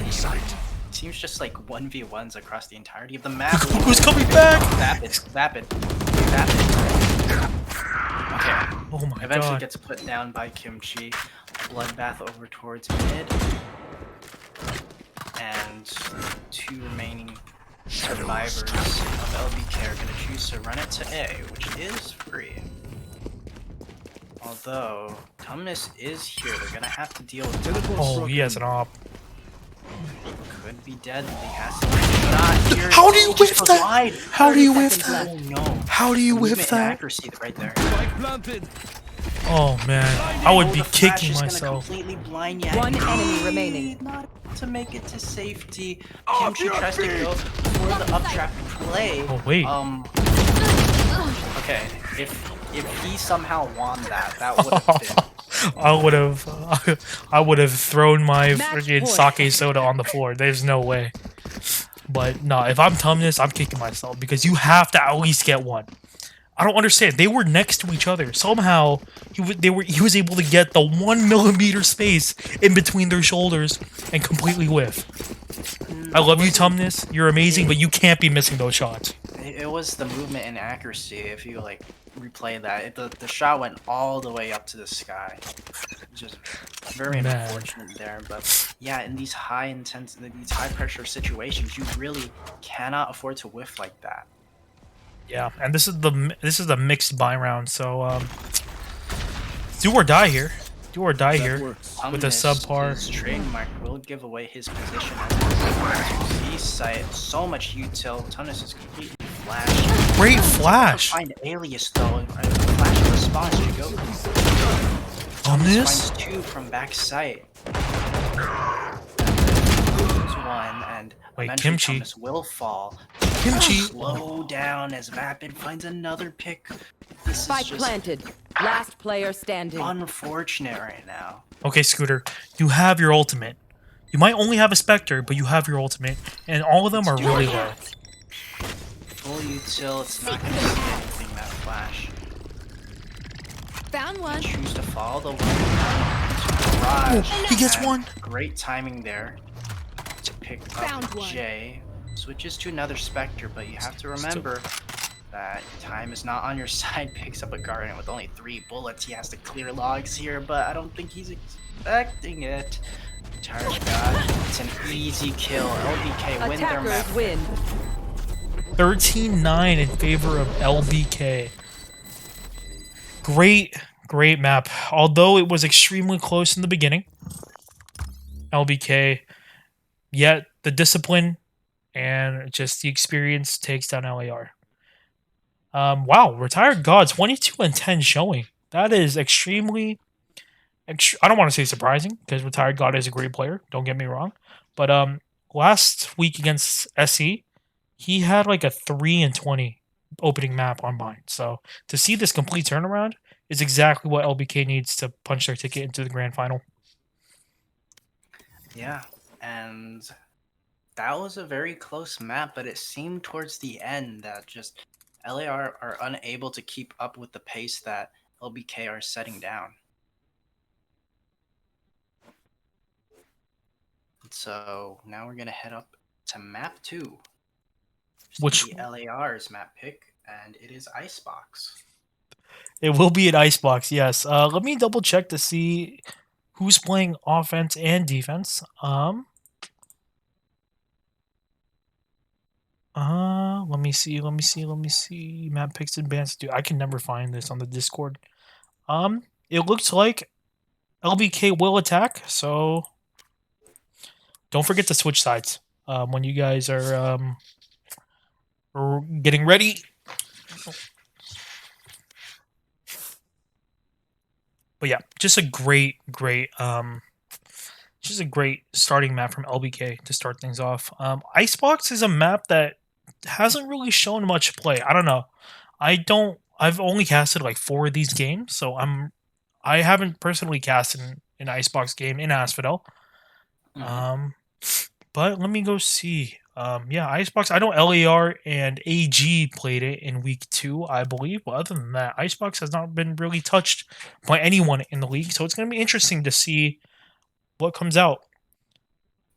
Seems just like 1v1s across the entirety of the map. Jigoku's coming back! Vapid. Okay. Oh my Eventually god. gets put down by Kimchi. Bloodbath over towards mid. And 2 remaining survivors of LBK are going to choose to run it to A, which is free. Although, Tumnus is here, they're going to have to deal with it. Oh, he has an op. Could be deadly. Has to be shot here. How do you whiff that? Wide. How do you whiff that? Oh no. How do you whiff that? Accuracy right there. Oh man, I would be kicking Flash is myself. Completely blind Yakety. One enemy remaining. Not able to make it to safety. Kimchi tries to go for the uptrap play. Oh wait. Okay, if he somehow won that would have been. I would have thrown my freaking sake soda on the floor. There's no way. But no, if I'm Tumnus, I'm kicking myself because you have to at least get one. I don't understand. They were next to each other. Somehow he was able to get the 1 millimeter space in between their shoulders and completely whiff. I love you, Tumnus. You're amazing, but you can't be missing those shots. It was the movement and accuracy. If you like replay that, the shot went all the way up to the sky. Just very unfortunate there. But yeah, in these high pressure situations, you really cannot afford to whiff like that. Yeah, and this is the mixed buy round, so do or die here. Do or die here with a subpar. His trademark will give away his position as he site. So much util. Tumnus is completely flashed. Great flash. Find alias though. Flash response to go. Tumnus finds 2 from back sight. So one, and Wait, eventually Kimchi. Thomas will fall. Kimchi. Slow down as Vapid finds another pick. This Spike is just planted. Last player standing. unfortunate right now. Okay, Scooter, you have your ultimate. You might only have a Spectre, but you have your ultimate, and all of them are really low. Full util, it's not going to see anything that flash. Found one. Choose to follow the one. He gets one. Great timing there to pick Found up one. Jay. Switches to another Spectre, but you have to remember that time is not on your side. Picks up a Guardian with only 3 bullets. He has to clear logs here, but I don't think he's expecting it. Charge God. It's an easy kill. LBK win their map. Attackers win. 13-9 in favor of LBK. Great map. Although it was extremely close in the beginning, LBK, yet the discipline and just the experience takes down LAR. Wow, Retired God, 22 and 10 showing. That is extremely... I don't want to say surprising, because Retired God is a great player, don't get me wrong. But last week against SE, he had like a 3 and 20 opening map on mine. So to see this complete turnaround is exactly what LBK needs to punch their ticket into the grand final. Yeah, and that was a very close map, but it seemed towards the end that just LAR are unable to keep up with the pace that LBK are setting down. So now we're going to head up to map 2. Which the LAR's map pick, and it is Icebox. It will be an Icebox, yes. Let me double check to see who's playing offense and defense. Let me see. Map picks advanced. Dude, I can never find this on the Discord. It looks like LBK will attack, so don't forget to switch sides when you guys are getting ready. But yeah, just a great starting map from LBK to start things off. Icebox is a map that hasn't really shown much play. I don't know. I've only casted like 4 of these games, so I haven't personally casted an Icebox game in Asphodel. But let me go see. Yeah, Icebox. I know LAR and AG played it in week 2, I believe. But other than that, Icebox has not been really touched by anyone in the league. So it's going to be interesting to see what comes out.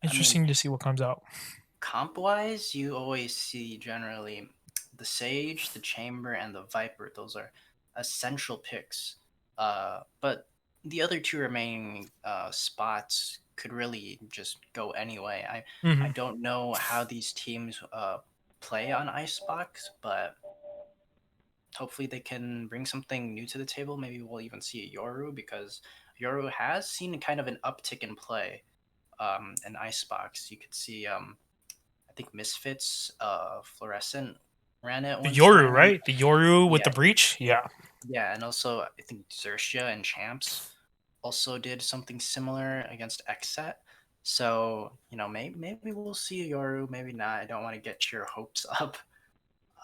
To see what comes out. Comp-wise, you always see generally the Sage, the Chamber, and the Viper. Those are essential picks. But the other 2 remaining spots could really just go anyway. I don't know how these teams play on Icebox, but hopefully they can bring something new to the table. Maybe we'll even see Yoru, because Yoru has seen kind of an uptick in play in Icebox. You could see, I think Misfits, Fluorescent ran it. The Yoru, right? The Yoru with the breach? Yeah. Yeah, and also I think Xerxia and Champs also did something similar against Xset. So, maybe we'll see Yoru, maybe not. I don't want to get your hopes up.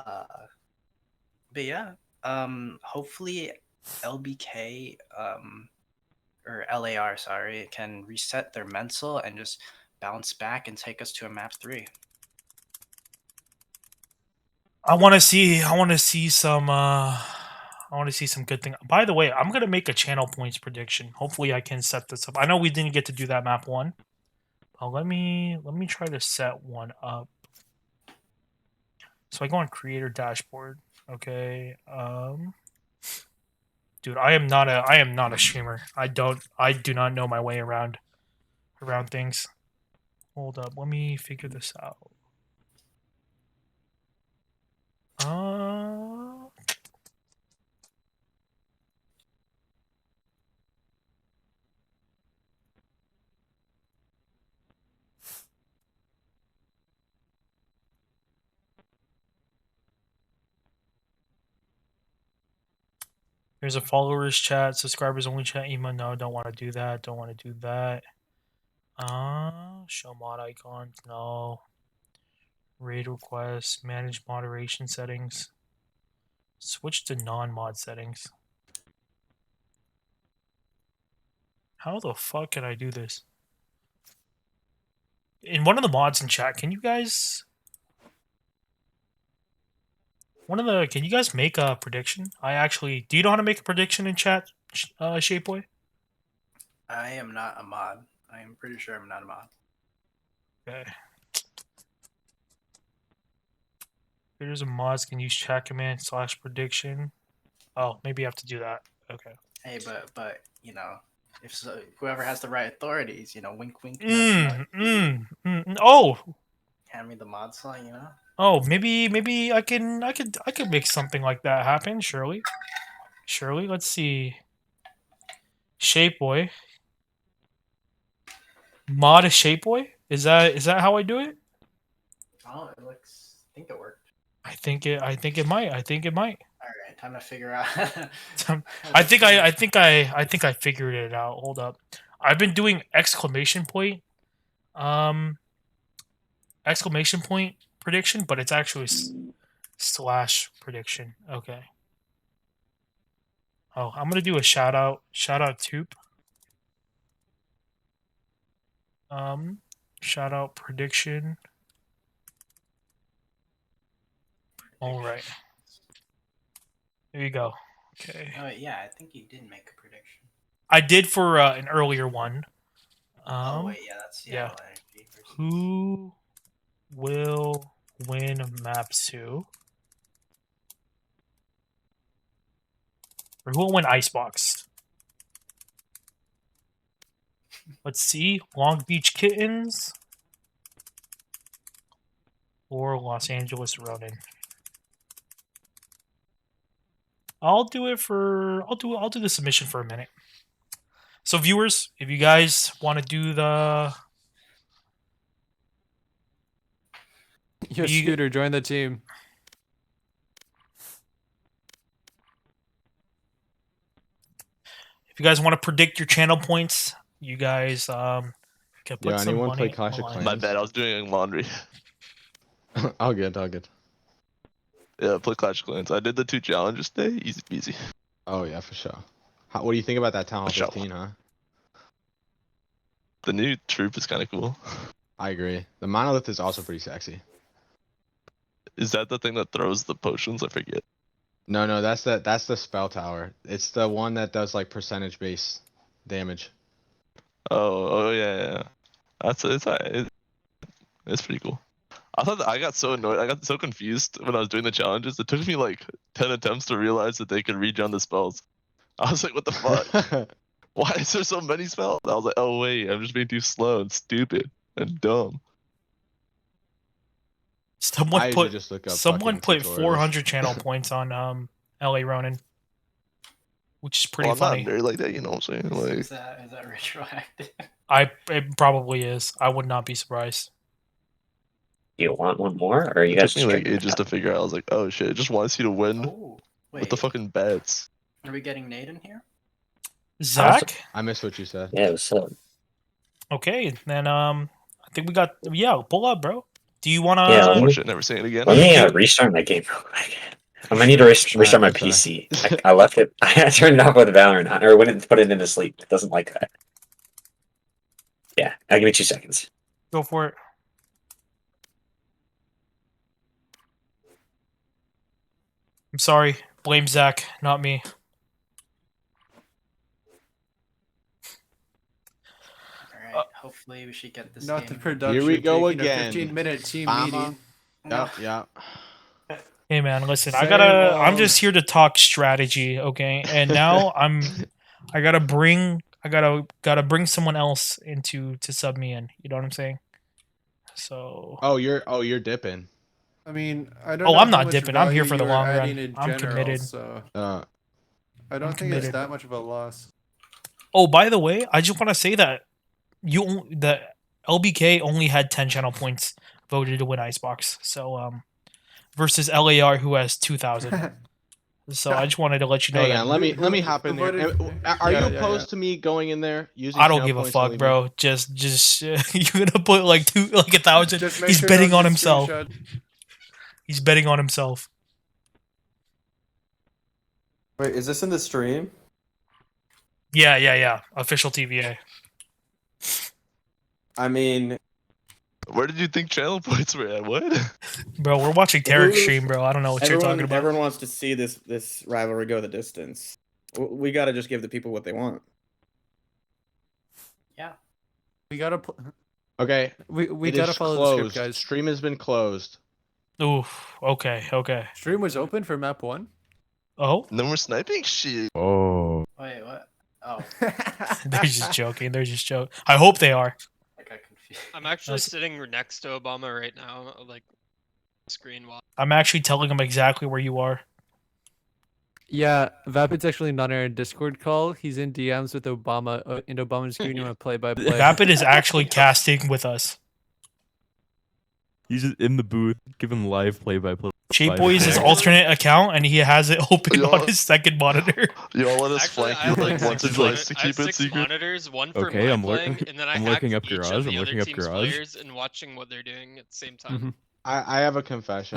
But yeah, hopefully LBK, or LAR, sorry, can reset their mental and just bounce back and take us to a map 3. I want to see some good thing. By the way, I'm gonna make a channel points prediction. Hopefully, I can set this up. I know we didn't get to do that map 1. Let me try to set one up. So I go on creator dashboard. Okay. Dude, I am not a streamer. I do not know my way around things. Hold up, let me figure this out. There's a followers chat, subscribers only chat, emo. No, don't want to do that. Show mod icons. No. Raid requests. Manage moderation settings. Switch to non-mod settings. How the fuck can I do this? In one of the mods in chat, can you guys... Can you guys make a prediction? Do you know how to make a prediction in chat, Shapeboy? I am not a mod. I am pretty sure I'm not a mod. Okay. Creators of mods can use chat command / prediction. Oh, maybe you have to do that. Okay. Hey, but you know, if so, whoever has the right authorities, you know, wink, wink. Oh. Hand me the mod slot, you know. Oh, maybe I could make something like that happen. Surely. Let's see. Shapeboy. Mod a Shapeboy? Is that how I do it? Oh, it looks. I think it worked. I think it might. All right, time to figure out. I think I figured it out. Hold up. I've been doing exclamation point prediction, but it's actually / prediction. Okay. Oh, I'm gonna do a shout out Toop. Shout out prediction. All right. There you go. Okay. Oh yeah, I think you did make a prediction. I did for an earlier one. Oh wait, yeah, that's yeah. Energy versus... Who will win map 2? Or who will win Icebox? Let's see. Long Beach Kittens or Los Angeles Ronin. I'll do the submission for a minute. So viewers, if you guys want to do the Yo, Scooter, join the team. If you guys want to predict your channel points, you guys can put some anyone money play Clash of on- Clans? My bad, I was doing laundry. All good. Yeah, play Clash of Clans. I did the 2 challenges today. Easy peasy. Oh yeah, for sure. What do you think about that Town Hall For sure. 15, huh? The new troop is kind of cool. I agree. The monolith is also pretty sexy. Is that the thing that throws the potions? I forget. No, that's the spell tower. It's the one that does like percentage based damage. Oh yeah. It's pretty cool. I thought I got so annoyed. I got so confused when I was doing the challenges. It took me like 10 attempts to realize that they could regen the spells. I was like, what the fuck? Why is there so many spells? I was like, oh wait, I'm just being too slow and stupid and dumb. Someone put just look up someone fucking put tutorials. 400 channel points on LA Ronin, which is pretty Well, I'm funny. not nerd like that, you know what I'm saying? Like, Is that retroactive? It probably is. I would not be surprised. You want one more, or are you it guys took me like streaming ages it? to figure out. I was like, oh shit, it just wants you to win Oh, wait. with the fucking bets. Are we getting Nate in here? Zach? I missed what you said. Yeah, what's up? Okay, then I think we got pull up, bro. Do you wanna Yeah, let Oh me- shit, never seen it again. Let me restart my game real quick. I'm gonna need to restart my I'm sorry. PC. I left it. I turned it off with Valorant, or wouldn't put it into sleep. It doesn't like that. Yeah, I'll give me 2 seconds. go for it? I'm sorry. Blame Zach, not me. Alright, hopefully we should get this Not game. the production. Here we go taking again. A 15-minute team Mama. meeting. Yep. Hey man, listen, Same I'm old. just here to talk strategy, okay? And now I gotta bring someone else to sub me in. You know what I'm saying? So Oh, you're dipping. I mean, I don't. Oh, know I'm how not much dipping. I'm here value for the you are long run. adding in I'm general, committed. So Uh, I don't I'm think it's committed. that much of a loss. Oh, by the way, I just want to say that the LBK only had 10 channel points voted to win Icebox. So versus LAR who has 2,000. So I just wanted to let you know Hey, that. let me hop in there. Are you opposed to me going in there using? I don't give a fuck, bro. Just you're gonna put like 1,000. He's betting on himself. He's betting on himself. Wait, is this in the stream? Yeah. Official TVA. I mean, where did you think channel points were at? What? Bro, we're watching Tarek's stream, bro. I don't know what you're talking about. Everyone wants to see this rivalry go the distance. We gotta just give the people what they want. Yeah. We gotta. Okay. We it gotta is follow closed. the script, guys. Stream has been closed. Oof. Okay. Stream was open for map 1. Oh. No more sniping shit. Oh. Wait, what? Oh. They're just joking. I hope they are. I got confused. I'm actually sitting next to Obama right now, like screen while. I'm actually telling him exactly where you are. Yeah, Vapid's actually not in our Discord call. He's in DMs with Obama in Obama's screen on a play-by-play. Vapid is actually casting with us. He's just in the booth, giving live play-by-play. Shapeboy is his alternate account, and he has it open on his second monitor. Y'all let us flank you like once or twice to keep it secret. Monitors, one for Okay, I'm playing, and then I'm I looking hack up each garage. of I'm the looking other up team's garage. players and watching what they're doing at the same time. I have a confession.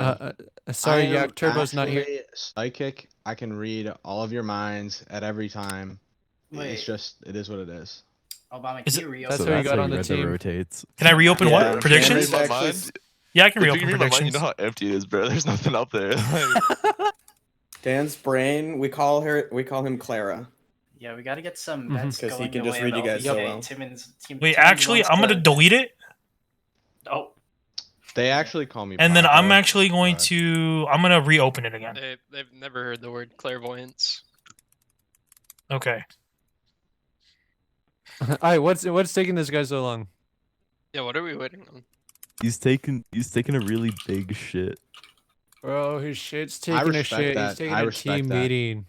Sorry, I am Yak, Turbo's not here. actually Psychic. I can read all of your minds at every time. Wait. It's just, it is what it is. Obama, Is can it- you reopen? That's So how you that's got how on the read team. rotates. Can I reopen Yeah, what? Predictions? Can you read my mind? Yeah, I can If you reopen can read my mind, predictions. you know how empty it is, bro. There's nothing up there. Dan's brain, we call him Clara. Yeah, we gotta get some bets Because going he can the just way read you of guys so LBK. well. Wait, Tim actually, wants I'm gonna to- delete it, Oh, They actually call me. and then I'm Paco, actually going but- to. I'm gonna reopen it again. They've never heard the word clairvoyance. Okay. Alright, what's taking this guy so long? Yeah, what are we waiting on? He's taking a really big shit. Bro, his shit's I taking a respect shit. that. He's taking I a respect team that. meeting.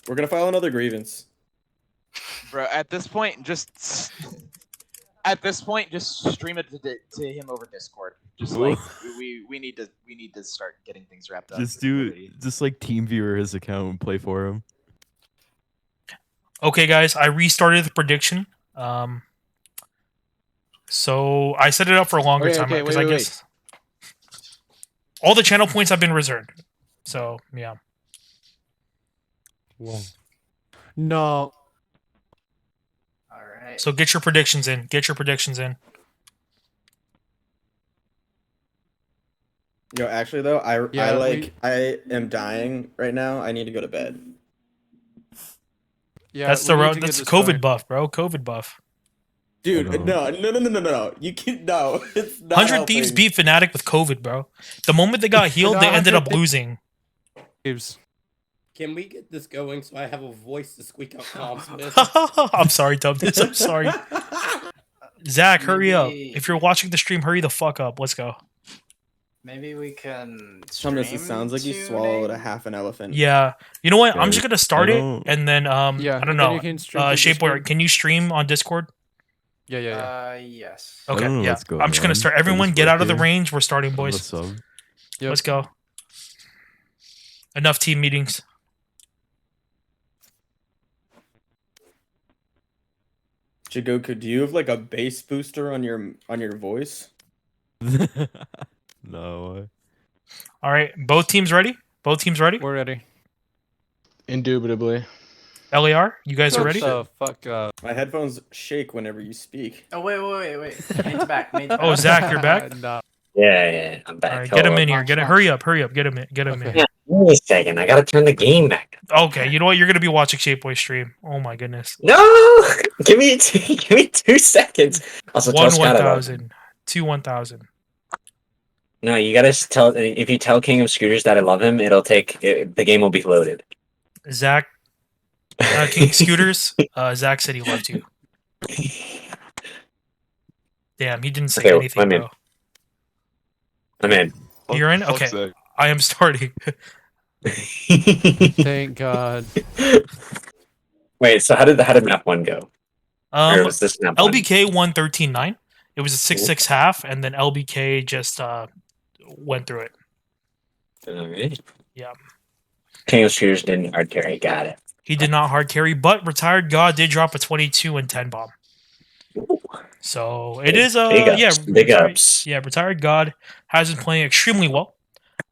We're gonna file another grievance. Bro, at this point, just stream it to him over Discord. Just like we need to start getting things wrapped up. Just like team viewer his account and play for him. Okay, guys, I restarted the prediction. So I set it up for a longer time Okay, because wait, I guess all the channel points have been reserved. So yeah. No. all right. So get your predictions in. Yo, actually though, Yeah, I am dying right now. I need to go to bed. Yeah, That's we need to that's get this COVID going. buff, bro. COVID buff. Dude, no. You can't. No, it's not. 100 Thieves beat Fnatic with COVID, bro. The moment they got healed, they ended up losing. Can we get this going so I have a voice to squeak out comms with? I'm sorry, Tubness. I'm sorry. Zach, hurry up. Maybe- If you're watching the stream, hurry the fuck up. Let's go. Maybe we can. Thomas, it sounds like you swallowed a half an elephant. Yeah. You know what? I'm Yeah, just gonna start it, don't- and then Yeah, I don't and then know. you can stream through Shapeboy, Discord. can you stream on Discord? Yeah. Yes. I Okay, don't know yeah. what's going I'm just gonna on. start. I just Everyone, get work out of the here. range. We're starting, boys. What's up? Yep. Let's go. Enough team meetings. Jigoku, do you have like a bass booster on your voice? No. All right, both teams ready? We're ready. Indubitably. LAR, you guys are ready? Shut the fuck up. My headphones shake whenever you speak. Oh wait. Mate's back. Oh, Zach, you're back. No. Yeah, I'm back. All right, get him in here. Hurry up. Get him in. Get him in. Yeah, give me a second. I gotta turn the game back. Okay, you know what? You're gonna be watching Shapeboy stream. Oh my goodness. No, give me 2 seconds. Also, tell One Scott about 1,000. 2 1,000. No, you gotta tell. If you tell King of Scooters that I love him, the game will be loaded. Zach, King Scooters. Zach said he loved you. Damn, he didn't say Okay, anything, I'm in. bro. I'm in. You're in? Fuck Okay. Zach. I am starting. Thank God. Wait, so how did map 1 go? Or was this map 1? LBK won 13-9. It was a 6-6 half, and then LBK just went through it. Alright. Yeah. King of Scooters didn't hard carry. Got it. He did not hard carry, but Retired God did drop a 22 and 10 bomb. So it is big ups. Yeah, Retired God has been playing extremely well.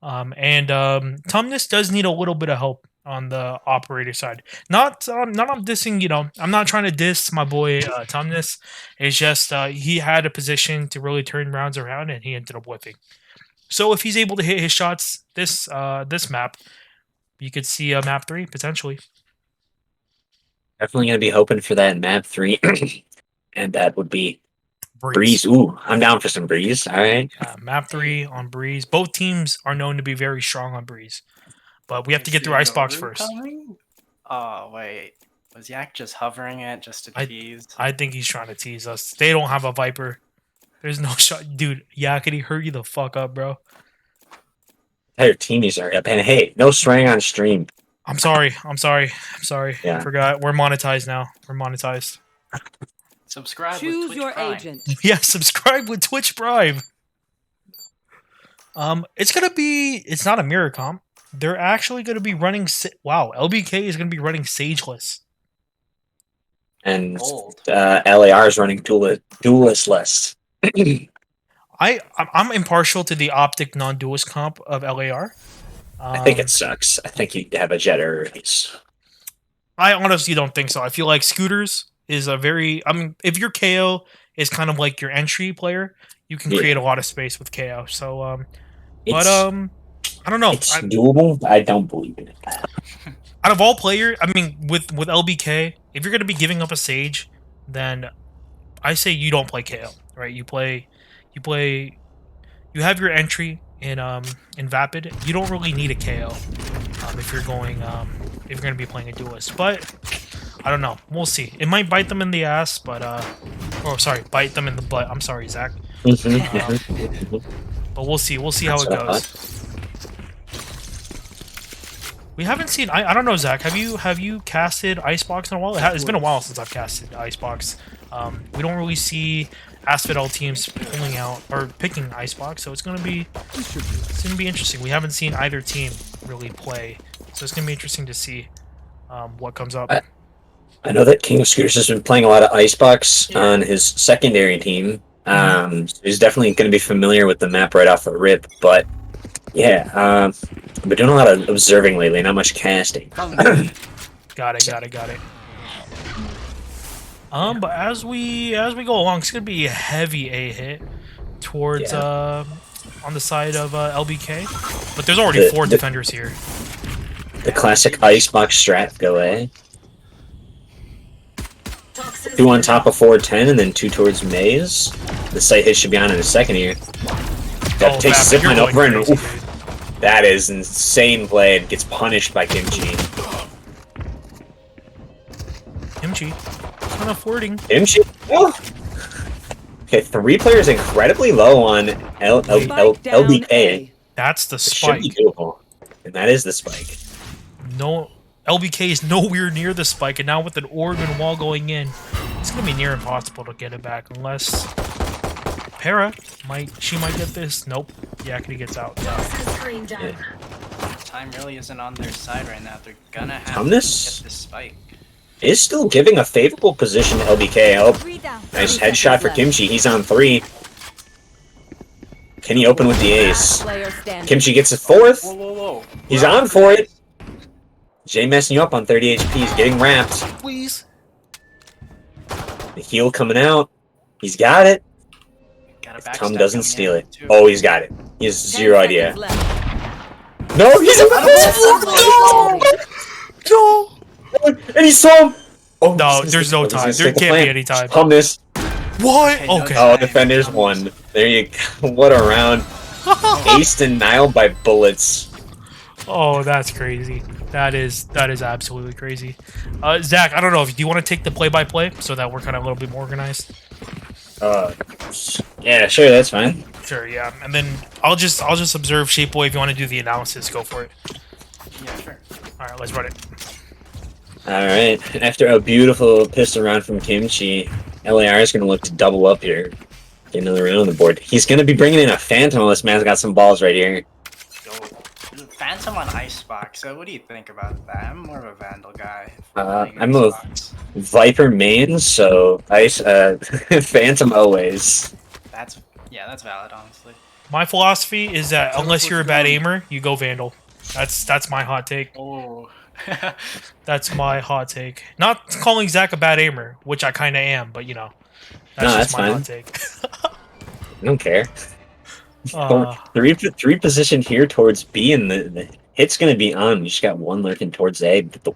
And Tumnus does need a little bit of help on the operator side. Not I'm dissing, I'm not trying to diss my boy Tumnus. It's just he had a position to really turn rounds around and he ended up whipping. So if he's able to hit his shots this map, you could see a map 3 potentially. Definitely gonna be hoping for that map 3. And that would be Breeze. Ooh, I'm down for some Breeze. All right. Map 3 on Breeze. Both teams are known to be very strong on Breeze. But we have to get through Icebox first. Oh, wait. Was Yak just hovering it just to tease? I think he's trying to tease us. They don't have a Viper. There's no shot. Dude, Yakety, hurry the fuck up, bro. Your teamies are up. And hey, no swearing on stream. I'm sorry. Yeah. I forgot. We're monetized now. We're monetized. Subscribe Choose with your Twitch agent. Yeah, subscribe with Twitch Prime. It's not a mirror comp. They're actually gonna be running LBK is gonna be running Sageless. And LAR is running duelist. I'm impartial to the optic non-duelist comp of LAR. I think it sucks. I think you have a jet or ace. I honestly don't think so. I feel like Scooters is if your KO is kind of like your entry player, you can create a lot of space with KO. So, I don't know. It's doable. I don't believe in it. Out of all players, with LBK, if you're going to be giving up a Sage, then I say you don't play KO, right? You have your entry in Vapid. You don't really need a KO if you're going to be playing a duelist. But I don't know. We'll see. It might bite them in the ass, but bite them in the butt. I'm sorry, Zach. But we'll see. We'll see how it goes. We haven't seen. I don't know, Zach. Have you casted Icebox in a while? It's been a while since I've casted Icebox. We don't really see Asphodel teams pulling out or picking Icebox, so it's gonna be interesting. We haven't seen either team really play, so it's gonna be interesting to see what comes up. I know that King of Scooters has been playing a lot of Icebox on his secondary team. He's definitely going to be familiar with the map right off the rip, but yeah, I've been doing a lot of observing lately, not much casting. Got it. But as we go along, it's gonna be a heavy A hit towards on the side of LBK, but there's already 4 defenders here. The classic Icebox strat go A. 2 on top of 410, and then 2 towards Maze. The site hit should be on in a second here. That takes a zipline over, and that is insane play. It gets punished by Kimchi. Kind of flirting. Kimchi. Oh. Okay, 3 players incredibly low on LBK. That's the It spike. should be doable. And that is the spike. No, LBK is nowhere near the spike, and now with an orb and wall going in, it's gonna be near impossible to get it back unless Para might get this. Nope, Yakety gets out. Time really isn't on their side right now. They're gonna have to get Tumnus this spike. is still giving a favorable position to LBK. Oh, nice headshot for Kimchi. He's on 3. Can he open with the ace? Kimchi gets a 4th. Whoa. He's on for it. Jay messing you up on 30 HP. He's getting wrapped. Please. The heal coming out. He's got it. If Tum doesn't steal it. Oh, he's got it. He has 0 idea. No, he's no! And he saw him. Oh, no, there's no time. There can't be any time. Tumnus. What? Okay. Oh, defenders won. There you go. What a round. Aced and Nile by bullets. Oh, that's crazy. That is absolutely crazy. Zach, I don't know. Do you want to take the play-by-play so that we're kind of a little bit more organized? Yeah, sure, that's fine. Sure, yeah. And then I'll just observe Shape Boy. If you want to do the analysis, go for it. Yeah, sure. All right, let's run it. All right. After a beautiful pistol round from Kimchi, LAR is going to look to double up here. Get another round on the board. He's going to be bringing in a Phantom. This man's got some balls right here. Phantom on Icebox. So what do you think about that? I'm more of a Vandal guy. I'm a Viper main, so Ice Phantom always. That's valid, honestly. My philosophy is that unless you're a bad aimer, you go Vandal. That's my hot take. Oh. That's my hot take. Not calling Zach a bad aimer, which I kind of am, but you know, that's my fine. hot take. I don't care. Three position here towards B, and the hit's going to be on. You just got one lurking towards A, but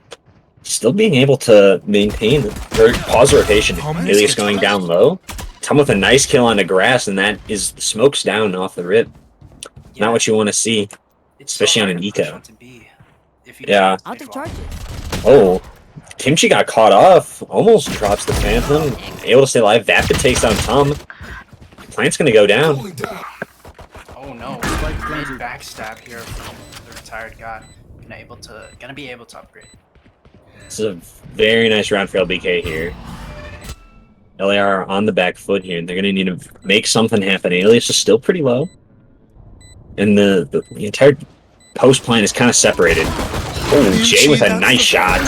still being able to maintain or pause rotation. Alias going down low. Tom with a nice kill on the grass, and that is the smokes down off the rip. Yeah. Not what you want to see, especially on an eco. Yeah. Oh, Kimchi got caught off. Almost drops the Phantom. Able to stay alive. Vapid takes down Tom. Plant's going to go down. Oh no, great backstab here from the retired god. Gonna be able to upgrade. This is a very nice round for LBK here. LAR on the back foot here, and they're gonna need to make something happen. Alias is still pretty low. And the entire post plan is kind of separated. Oh, Jay with a nice shot.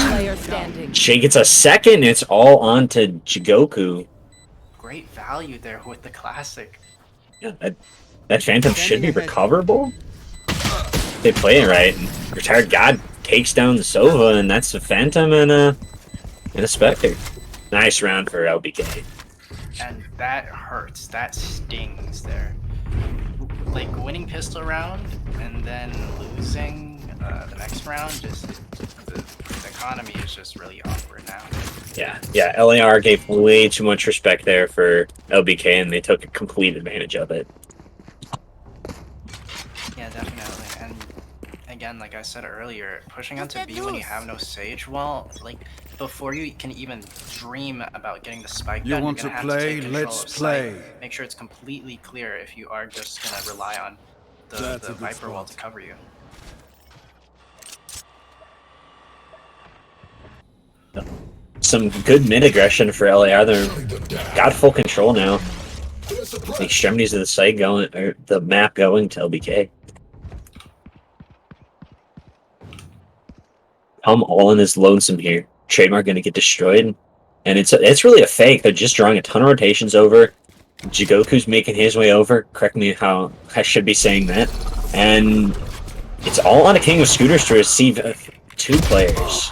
Jay gets a second, it's all on to Jigoku. Great value there with the classic. Yeah, that Phantom should be recoverable. They play it right. Retired God takes down the Sova, and that's a Phantom and a Spectre. Nice round for LBK. And that hurts. That stings there. Like winning pistol round and then losing the next round, just the economy is just really awkward now. Yeah. LAR gave way too much respect there for LBK, and they took a complete advantage of it. Yeah, definitely. And again, like I said earlier, pushing onto B when you have no Sage, well, like before you can even dream about getting the spike down, you're gonna have to take control of site. Make sure it's completely clear if you are just gonna rely on the Viper wall to cover you. Some good mid aggression for LAR. They're got full control now. The extremities of the site going, or the map going to LBK. Tom all in his lonesome here. Trademark going to get destroyed, and it's really a fake. They're just drawing a ton of rotations over. Jigoku's making his way over. Correct me how I should be saying that. And it's all on a King of Scooters to receive two players.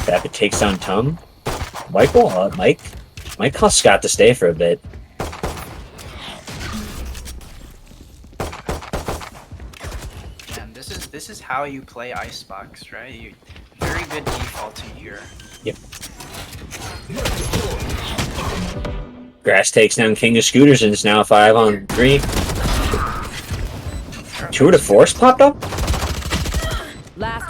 Vapid takes down Tom. Mike might cost Scott to stay for a bit. And this is how you play Icebox, right? Very good default here. Yep. Grass takes down King of Scooters, and it's now 5-on-3. 2 to Force popped up.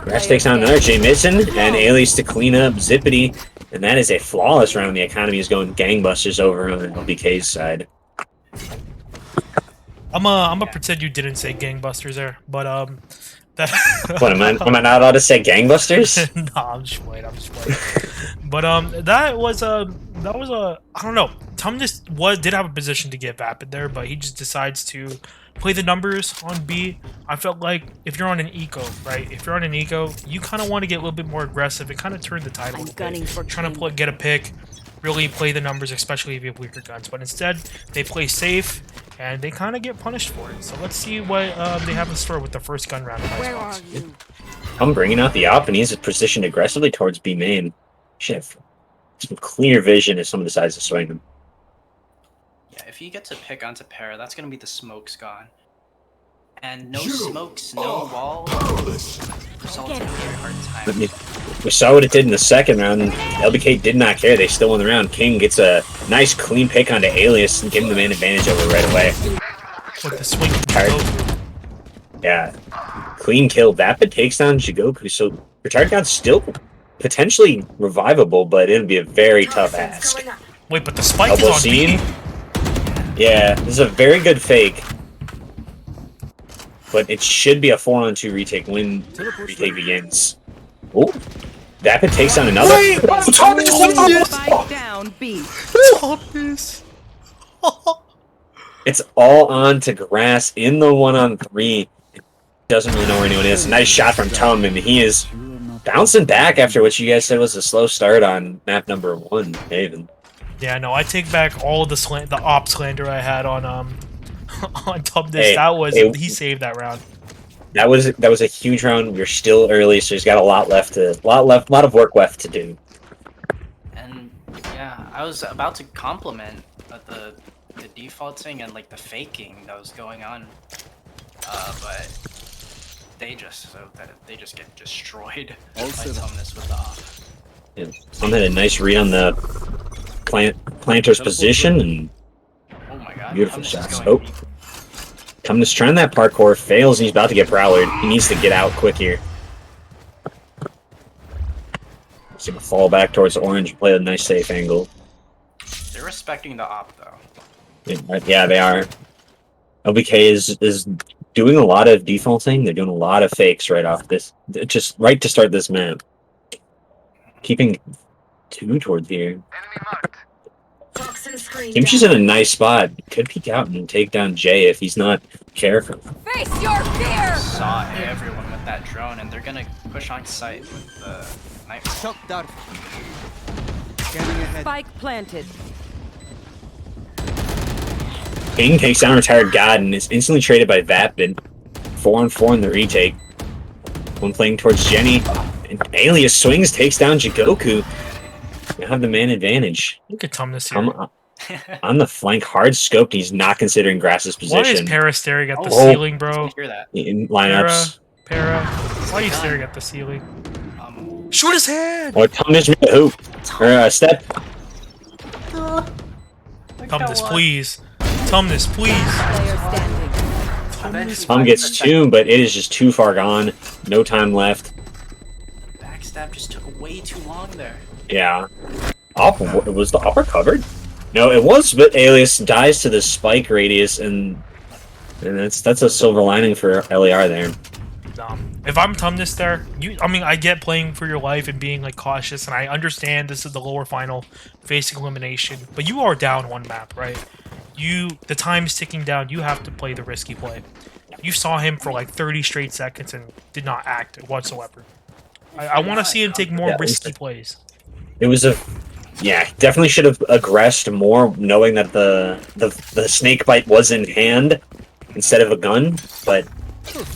Grass takes down another Jay Midson, and Alias to clean up Zippity, and that is a flawless round. The economy is going gangbusters over on LBK's side. I'm gonna pretend you didn't say gangbusters there, but that. What am I not allowed to say gangbusters? No, I'm just playing. But that was a I don't know. Tom just did have a position to get Vapid there, but he just decides to play the numbers on B. I felt like if you're on an eco, right? If you're on an eco, you kind of want to get a little bit more aggressive and kind of turn the tide a little bit. Trying to get a pick, really play the numbers, especially if you have weaker guns. But instead, they play safe, and they kind of get punished for it. So let's see what they have in store with the first gun round. Where are you? I'm bringing out the op, and he's positioned aggressively towards B main. Shit, some clear vision as some of the sides to swing them. Yeah, if you get to pick onto Para, that's gonna be the smokes gone. And no smokes, no wall. Results in a very hard time. We saw what it did in the second round. LBK did not care. They still won the round. King gets a nice clean pick onto Alias and giving the man advantage over right away. With the swing. Yeah. Clean kill. Vapid takes down Jigoku. So Retired God's still potentially revivable, but it'll be a very tough ask. Wait, but the spike is on scene. Yeah, this is a very good fake. But it should be a 4-on-2 retake when retake begins. Oh, Vapid takes down another. Wait, spike down B. It's all on to Grass in the 1-on-3. doesn't really know where anyone is. Nice shot from Tum, and he is bouncing back after what you guys said was a slow start on map number 1, Haven. Yeah, no, I take back all the op slander I had on on Tum. Hey, He saved that round. That was a huge round. We're still early, so he's got a lot of work left to do. And yeah, I was about to compliment the defaulting and like the faking that was going on, but they just get destroyed by Tumnus with the off. Yeah, Tum had a nice read on the planter's position, and oh my god, beautiful shots. Oh, Tumnus trying that parkour, fails, and he's about to get prowlered. He needs to get out quick here. He's gonna fall back towards orange and play a nice safe angle. They're respecting the op though. Yeah, they are. LBK is doing a lot of defaulting. They're doing a lot of fakes right off this, just right to start this map. Keeping 2 towards here. Kimchi's in a nice spot. Could peek out and take down Jay if he's not careful. Face your fear! Saw everyone with that drone, and they're gonna push on site with the knife. Spike planted. King takes down retired God and is instantly traded by Vapid. 4-on-4 in the retake. One playing towards Jenny. And Alias swings, takes down Jigoku. They have the man advantage. Look at Tumnus here. On the flank, hard scoped. He's not considering Grass's position. Why is Para staring at the ceiling, bro? Hear that. In lineups. Para, why are you staring at the ceiling? Shoot his hand! Or Tumnus made a hoop. Or a step. Tumnus, please. Tumnus, please. Tum gets 2, but it is just too far gone. No time left. The backstab just took way too long there. Yeah. Was the upper covered? No, it was, but Alias dies to the spike radius, and that's a silver lining for LAR there. If I'm Tumnus there, I get playing for your life and being like cautious, and I understand this is the lower final facing elimination, but you are down 1 map, right? The time is ticking down. You have to play the risky play. You saw him for like 30 straight seconds and did not act whatsoever. I want to see him take more risky plays. It was definitely should have aggressed more, knowing that the snake bite was in hand instead of a gun. But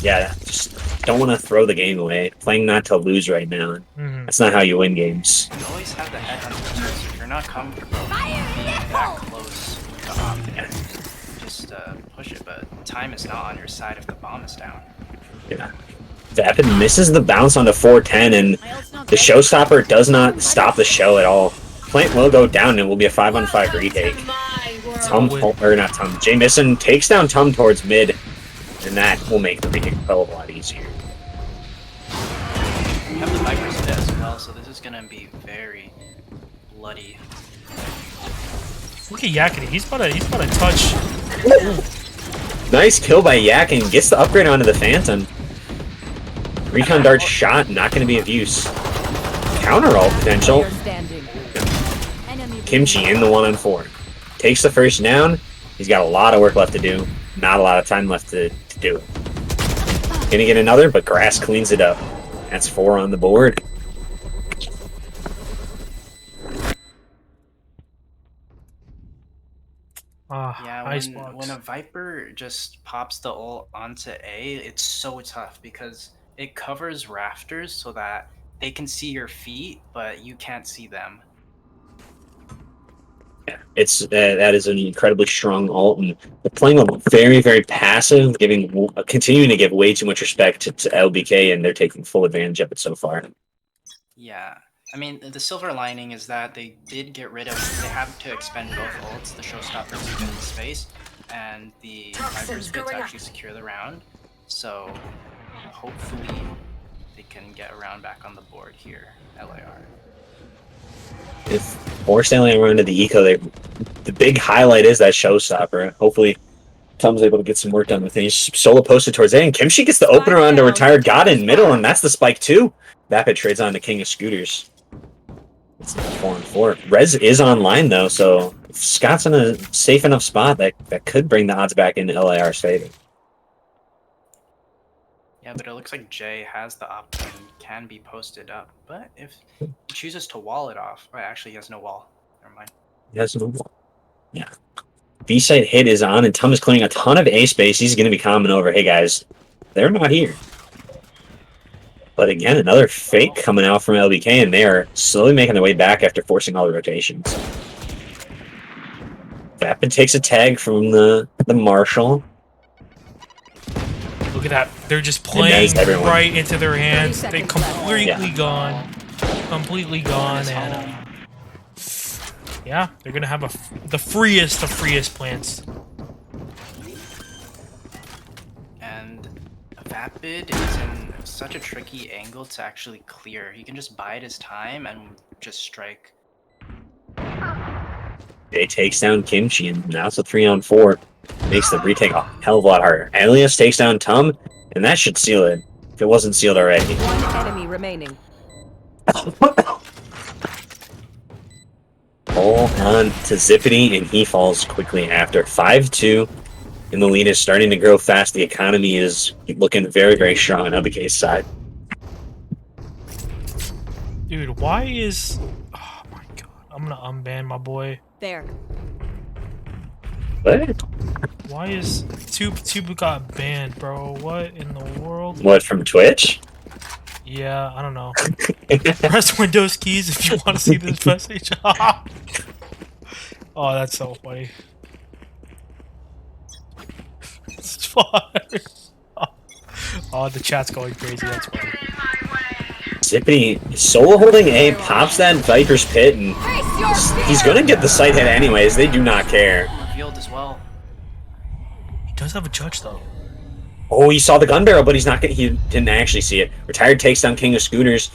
yeah, just don't want to throw the game away. Playing not to lose right now. That's not how you win games. You always have the head on the turret. If you're not comfortable being that close to op, just push it. But time is not on your side if the bomb is down. Yeah. Vapid misses the bounce onto 410, and the showstopper does not stop the show at all. Plant will go down, and it will be a 5-on-5 retake. Jamison takes down Tum towards mid, and that will make the retake a hell of a lot easier. We have the Viper's hit as well, so this is gonna be very bloody. Look at Yakety, he's about to touch. Nice kill by Yak, and gets the upgrade onto the Phantom. Recon dart shot, not going to be of use. Counter ult potential. Kimchi in the 1-on-4. Takes the first down. He's got a lot of work left to do. Not a lot of time left to do it. Gonna get another, but Grass cleans it up. That's 4 on the board. Yeah, when a Viper just pops the ult onto A, it's so tough because it covers rafters so that they can see your feet, but you can't see them. Yeah, that is an incredibly strong ult, and they're playing a very, very passive, continuing to give way too much respect to LBK, and they're taking full advantage of it so far. Yeah, I mean, the silver lining is that they did get rid of. They have to expend both ults, the showstopper to get in space, and the Viper's bit to actually secure the round. So hopefully they can get around back on the board here, LAR. If forced alien around to the eco, the big highlight is that showstopper. Hopefully Tom's able to get some work done with it. He's solo posted towards A, and Kimchi gets the opener onto retired God in middle, and that's the spike too. Vapid trades on to King of Scooters. It's 4-on-4. Rez is online though, so if Scott's in a safe enough spot, that could bring the odds back into LAR's favor. Yeah, Yeah, but it looks like Jay has the option, can be posted up. But if he chooses to wall it off, or actually he has no wall. Never mind. He has no wall. Yeah. B-side hit is on, and Tum is clearing a ton of A space. He's going to be coming over. Hey, guys, they're not here. But again, another fake coming out from LBK, and they are slowly making their way back after forcing all the rotations. Vapid takes a tag from the Marshall. Look at that. They're just playing right into their hands. They completely gone. Completely gone. And yeah, they're going to have the freest of freest plans. And Vapid is in such a tricky angle to actually clear. He can just bide his time and just strike. Jay takes down Kimchi, and now it's a 3-on-4. Makes the retake a hell of a lot harder. Alias takes down Tum, and that should seal it. If it wasn't sealed already. One enemy remaining. All on to Zippity, and he falls quickly after. 5-2, and the lead is starting to grow fast. The economy is looking very, very strong on LBK's side. Dude, why is... Oh my god. I'm gonna unban my boy. There. What? Why is... Tube got banned, bro. What in the world? What, from Twitch? Yeah, I don't know. Press Windows keys if you want to see this message. Oh, that's so funny. It's fun. Oh, the chat's going crazy. That's funny. Zippity solo holding A, pops that Viper's Pit, and he's gonna get the sight hit anyways. They do not care. Revealed as well. He does have a judge though. Oh, he saw the gun barrel, but he didn't actually see it. Retired takes down King of Scooters.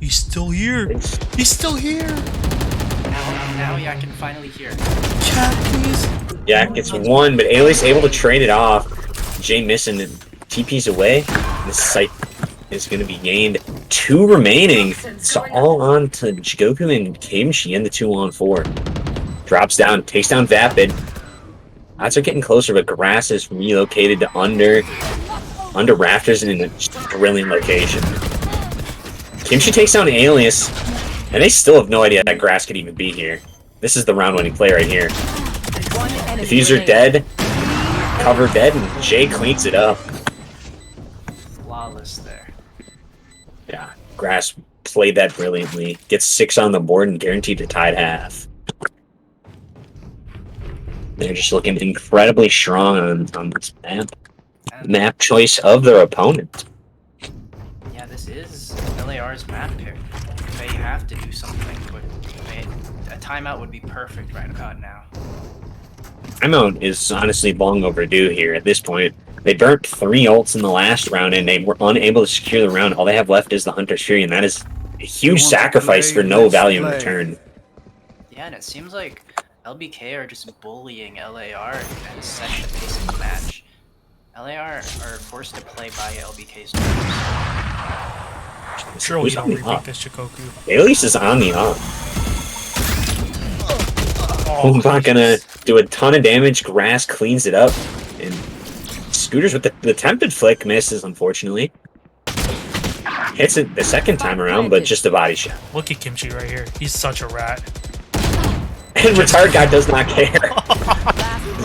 He's still here. He's still here. Now yeah, I can finally hear. Chat, please. Yeah, gets one, but Alias able to trade it off. Jay missing and TP's away. This sight is going to be gained. 2 remaining. It's all on to Jigoku and Kimchi in the 2-on-4. Drops down, takes down Vapid. Odds are getting closer, but Grass is relocated to under rafters and in a brilliant location. Kimchi takes down Alias, and they still have no idea that Grass could even be here. This is the round-winning play right here. Diffuser dead, cover dead, and Jay cleans it up. Flawless there. Yeah, Grass played that brilliantly. Gets 6 on the board and guaranteed to tie at half. They're just looking incredibly strong on this map. Map choice of their opponent. Yeah, this is LAR's map pick. They have to do something, but a timeout would be perfect right about now. Timeout is honestly long overdue here at this point. They burnt 3 ults in the last round, and they were unable to secure the round. All they have left is the Hunter's Fury, and that is a huge sacrifice for no value in return. Yeah, and it seems like LBK are just bullying LAR and setting the pace of the match. LAR are forced to play by LBK's terms. Sure, we don't repeat this Shikoku. Alias is on the up. I'm not gonna do a ton of damage. Grass cleans it up, and Scooters with the tempted flick misses, unfortunately. Hits it the second time around, but just a body shot. Look at Kimchi right here. He's such a rat. And Retired Guy does not care.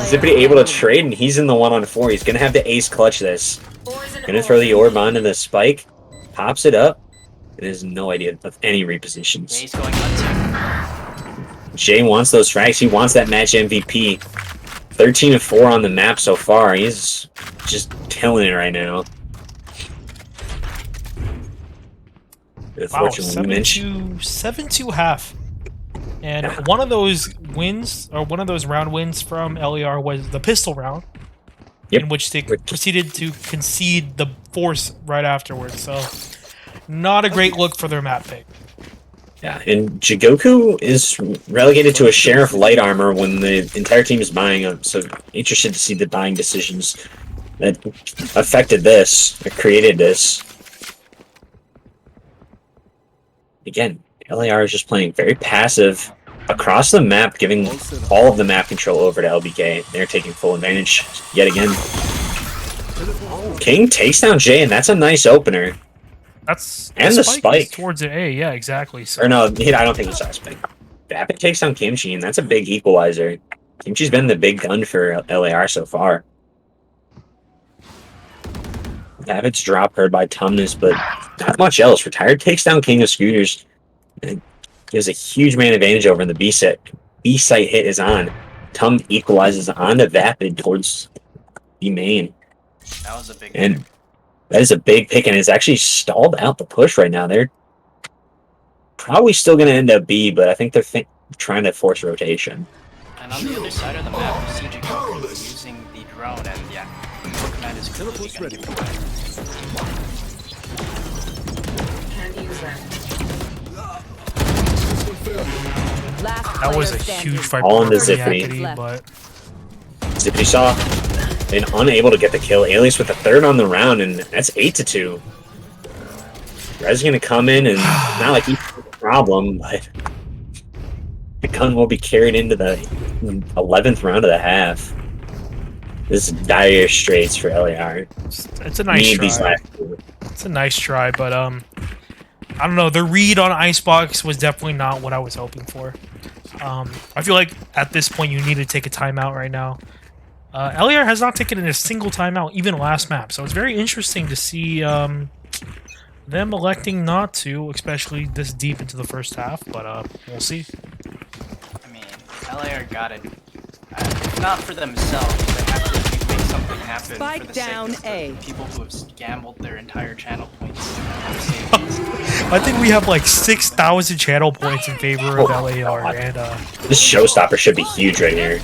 Zippity able to trade, and he's in the 1-on-4. He's gonna have to ace clutch this. Gonna throw the orb onto the spike, pops it up, and has no idea of any repositions. He's going hunting. Jay wants those frags. He wants that match MVP. 13-4 on the map so far. He's just killing it right now. Wow, 7-2 half. And one of those wins, or one of those round wins from LER was the pistol round, in which they proceeded to concede the force right afterwards. So, not a great look for their map pick. Yeah, and Jigoku is relegated to a Sheriff light armor when the entire team is buying up. So, interested to see the buying decisions that affected this, or created this. Again, LAR is just playing very passive across the map, giving all of the map control over to LBK. They're taking full advantage yet again. King takes down Jay, and that's a nice opener. That's and the spike towards the A. Yeah, exactly. So. Or no, I don't think it's a spike. Vapid takes down Kimchi, and that's a big equalizer. Kimchi's been the big gun for LAR so far. Vapid's drop heard by Tumnus, but not much else. Retired takes down King of Scooters. And gives a huge man advantage over in the B set. B site hit is on. Tum equalizes onto Vapid towards B main. That was a big and pick. That is a big pick, and it's actually stalled out the push right now. They're probably still going to end up B, but I think they're trying to force rotation. And on the other side of the map, the CG Goku using the drone, and yeah, Pokemon is completely going to give it away. That was a huge fight. All into Zippity, but Zippity saw and unable to get the kill. Alias with the third on the round, and that's 8-2. Red's gonna come in, and not like he's a problem, but the gun will be carried into the 11th round of the half. This is dire straits for LAR. It's a nice try. It's a nice try, but I don't know. The read on Icebox was definitely not what I was hoping for. I feel like at this point you need to take a timeout right now. LAR has not taken a single timeout, even last map, so it's very interesting to see them electing not to, especially this deep into the first half, but we'll see. I mean, LAR got it. If not for themselves, they have to make something happen Spike for the down sake A. of the people who have gambled their entire channel points. I think we have like 6,000 channel points in favor of LAR, and this showstopper should be huge right here.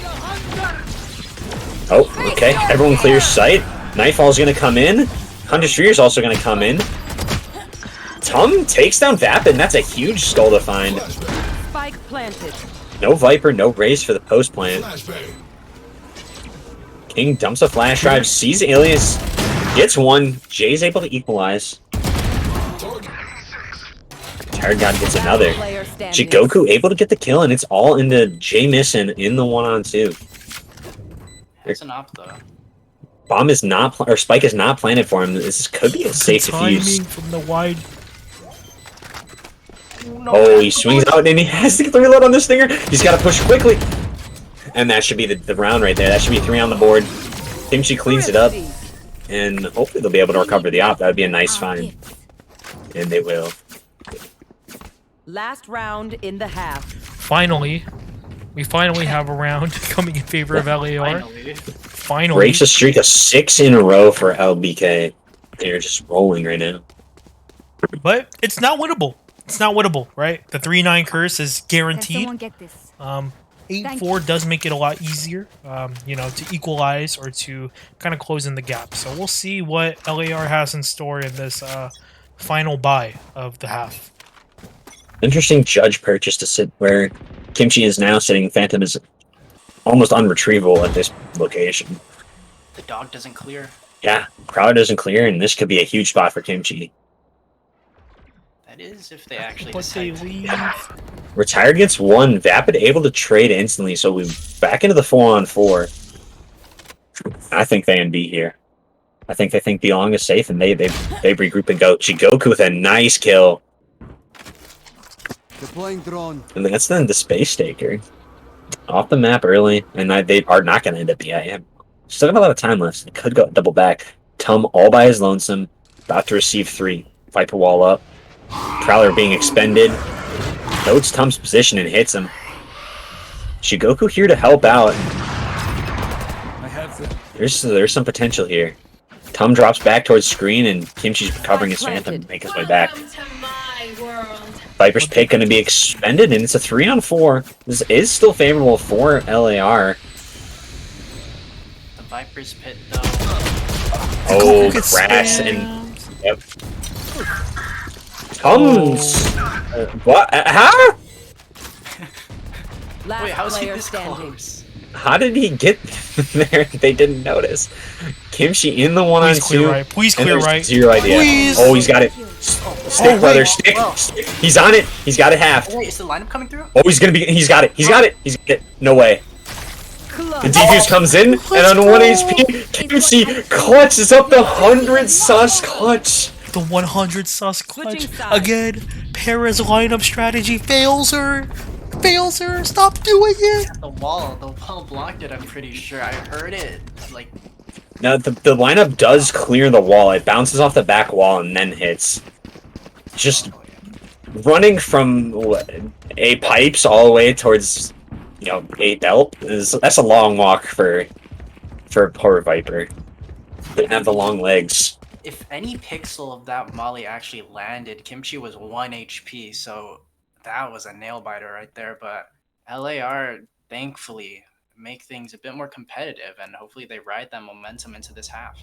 Oh, okay. Everyone clears sight. Nightfall's gonna come in. Hunter Streeter's also gonna come in. Tum takes down Vapid, and that's a huge skull to find. Spike planted. No Viper, no Race for the post plant. King dumps a flash drive, sees Alias, gets one. Jay's able to equalize. Tired God gets another. Jigoku able to get the kill, and it's all into Jay missing in the 1-on-2. That's an op though. Bomb is not, or Spike is not planted for him. This could be a safe defuse. From the wide. Oh, he swings out and he has to get the reload on this stinger. He's got to push quickly. And that should be the round right there. That should be 3 on the board. Kimchi cleans it up. And hopefully they'll be able to recover the op. That would be a nice find. And they will. Last round in the half. Finally. We finally have a round coming in favor of LAR. Finally. Breaks a streak of 6 in a row for LBK. They're just rolling right now. But it's not winnable. It's not winnable, right? The 3-9 curse is guaranteed. 8-4 does make it a lot easier, you know, to equalize or to kind of close in the gap. So we'll see what LAR has in store in this final buy of the half. Interesting judge purchase to sit where Kimchi is now sitting. Phantom is almost unretrievable at this location. The dog doesn't clear. Yeah, crowd doesn't clear, and this could be a huge spot for Kimchi. That is if they actually decide to leave. Retired gets 1. Vapid able to trade instantly, so we back into the 4-on-4. I think they end B here. I think they think Belong is safe, and they regroup and go. Jigoku with a nice kill. Deploying drone. And that's then the Space Staker. Off the map early, and they are not going to end up BIM. Still got a lot of time left. They could go double back. Tum all by his lonesome. About to receive 3. Viper wall up. Prowler being expended. Notes Tum's position and hits him. Shigoku here to help out. There's some potential here. Tum drops back towards screen, and Kimchi's recovering his Phantom to make his way back. Viper's pick going to be expended, and it's a 3-on-4. This is still favorable for LAR. The Viper's pit, though. Oh, crash and yep. Comes. What? Huh? Wait, how is he this close? How did he get there? They didn't notice. Kimchi in the 1-on-2. Please clear right. Zero idea. Please. Oh, he's got it. Stick, brother. Stick. He's on it. He's got it half. Wait, is the lineup coming through? Oh, he's gonna be. He's got it. He's got it. He's got it. No way. The defuse comes in, and on 1 HP, KFC clutches up the 100 sus clutch. The 100 sus clutch. Again, Paris lineup strategy fails her. Fails her. Stop doing it. The wall blocked it, I'm pretty sure. I heard it, like... Now, the lineup does clear the wall. It bounces off the back wall and then hits. Just running from A pipes all the way towards, you know, A belt, that's a long walk for a poor Viper. Didn't have the long legs. If any pixel of that molly actually landed, Kimchi was 1 HP, so that was a nail biter right there. But LAR, thankfully, make things a bit more competitive, and hopefully they ride that momentum into this half.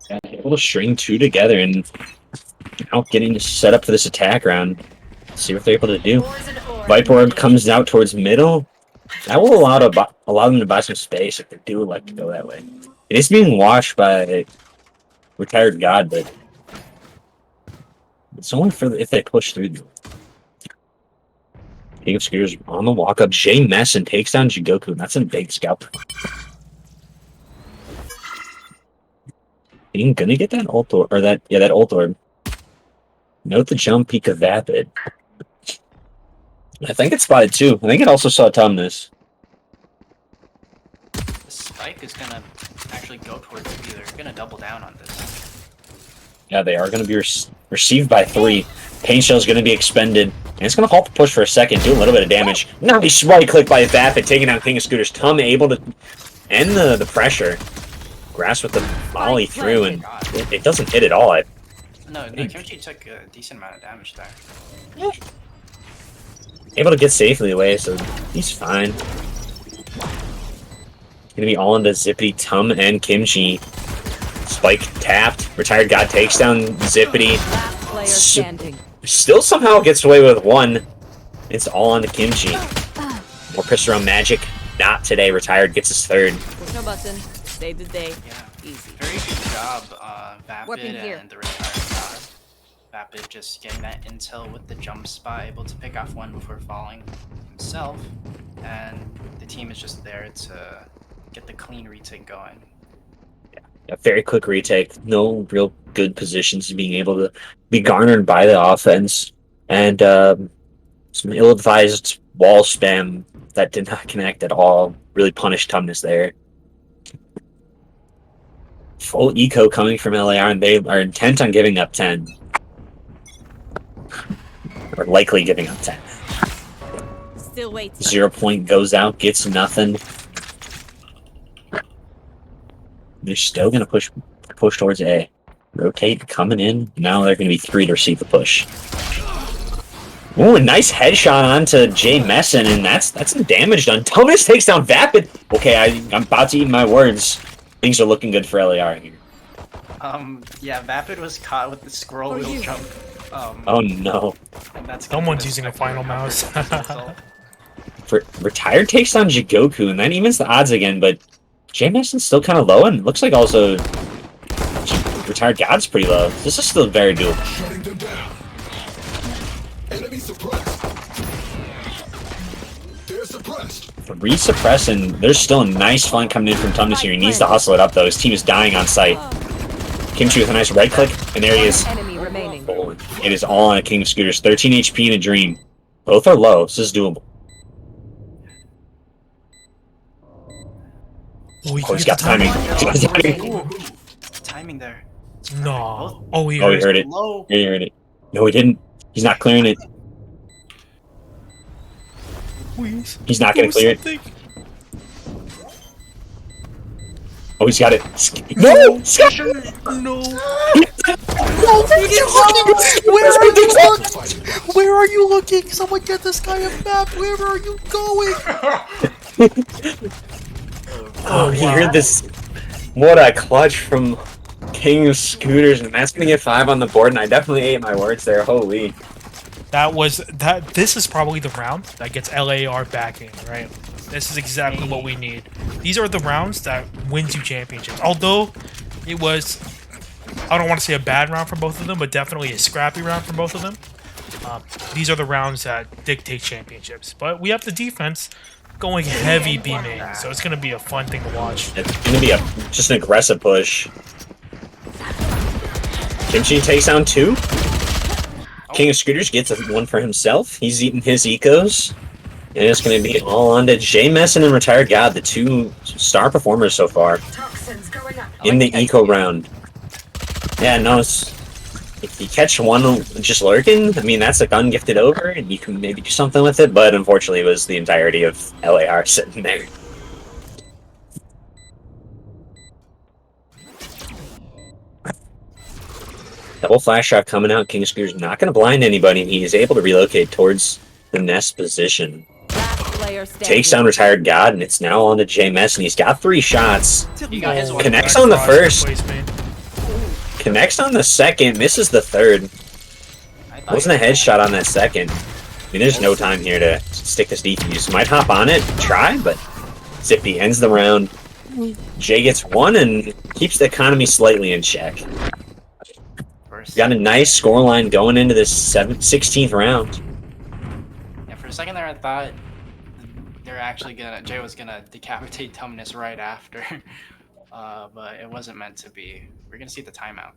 Yeah, able to string two together and now getting set up for this attack round. See what they're able to do. Viper Orb comes out towards middle. That will allow them to buy some space if they do like to go that way. It is being watched by Retired God, but it's only for if they push through. King of Scooters on the walk up. Jay Messin takes down Jigoku. That's a big scalp. Ain't gonna get that ult orb, or that ult orb. Note the jump peak of Vapid. I think it spotted too. I think it also saw Tumnus. The spike is gonna actually go towards B. They're gonna double down on this. Yeah, they are gonna be received by 3. Pain Shell is gonna be expended. And it's gonna halt the push for a second, do a little bit of damage. Nice right click by Vapid, taking down King of Scooters. Tum able to end the pressure. Grasp with the volley through, and it doesn't hit at all. No, Kimchi took a decent amount of damage there. Yeah. Able to get safely away, so he's fine. Gonna be all into Zippity, Tum, and Kimchi. Spike tapped. Retired God takes down Zippity. Still somehow gets away with 1. It's all on the Kimchi. More pistol round magic. Not today. Retired gets his 3rd. No button. Save the day. Yeah. Easy. Very good job, Vapid and the Retired God. Vapid just getting that intel with the jump spot, able to pick off 1 before falling himself. And the team is just there to get the clean retake going. A very quick retake. No real good positions being able to be garnered by the offense. And some ill-advised wall spam that did not connect at all. Really punished Tumnus there. Full eco coming from LAR, and they are intent on giving up 10. Or likely giving up 10. Still waiting. 0 point goes out, gets nothing. They're still going to push towards A. Rotate, coming in. Now they're going to be 3 to receive the push. Ooh, a nice headshot onto Jay Messin, and that's some damage done. Tumnus takes down Vapid. Okay, I'm about to eat my words. Things are looking good for LAR here. Yeah, Vapid was caught with the squirrel wheel jump. Oh no. And that's someone's using a final mouse. Retired takes down Jigoku, and that evens the odds again, but Jay Messon's still kind of low, and it looks like also Retired God's pretty low. This is still very doable. Shutting them down. Enemy suppressed. They're suppressed. 3 suppress, and there's still a nice flank coming in from Tumnus here. He needs to hustle it up though. His team is dying on sight. Kimchi with a nice right click, and there he is. Oh, it is all on a King of Scooters. 13 HP in a dream. Both are low. This is doable. Oh, he's got timing. Timing there. No. He heard it. He heard it. No, he didn't. He's not clearing it. Please. He's not gonna clear it. Oh, he's got it. No! Scott! No! Where are you looking? Someone get this guy a map. Where are you going? Oh, he heard this. What a clutch from King of Scooters, and that's gonna get 5 on the board, and I definitely ate my words there. Holy. This is probably the round that gets LAR backing, right? This is exactly what we need. These are the rounds that wins you championships. Although it was, I don't want to say a bad round for both of them, but definitely a scrappy round for both of them. These are the rounds that dictate championships. But we have the defense. going heavy B main, so it's gonna be a fun thing to watch. It's gonna be just an aggressive push. Kimchi takes down 2. King of Scooters gets one for himself. He's eating his ecos. And it's going to be all on to J Messin and Retired God, the 2 star performers so far in the eco round. Yeah, no, if you catch one just lurking, I mean, that's a gun gifted over, and you can maybe do something with it, but unfortunately it was the entirety of LAR sitting there. Double flash shot coming out. King of Scooters not going to blind anybody. He is able to relocate towards the nest position. Takes down Retired God, and it's now on to J Mess, and he's got 3 shots. Connects on the first. Connects on the second. Misses the third. Wasn't a headshot on that second. I mean, there's no time here to stick this defuse. Might hop on it, try, but Zippy ends the round. Jay gets 1 and keeps the economy slightly in check. Got a nice scoreline going into this 16th round. Yeah, for a second there, I thought they're actually Jay was gonna decapitate Tumnus right after, but it wasn't meant to be. We're gonna see the timeout.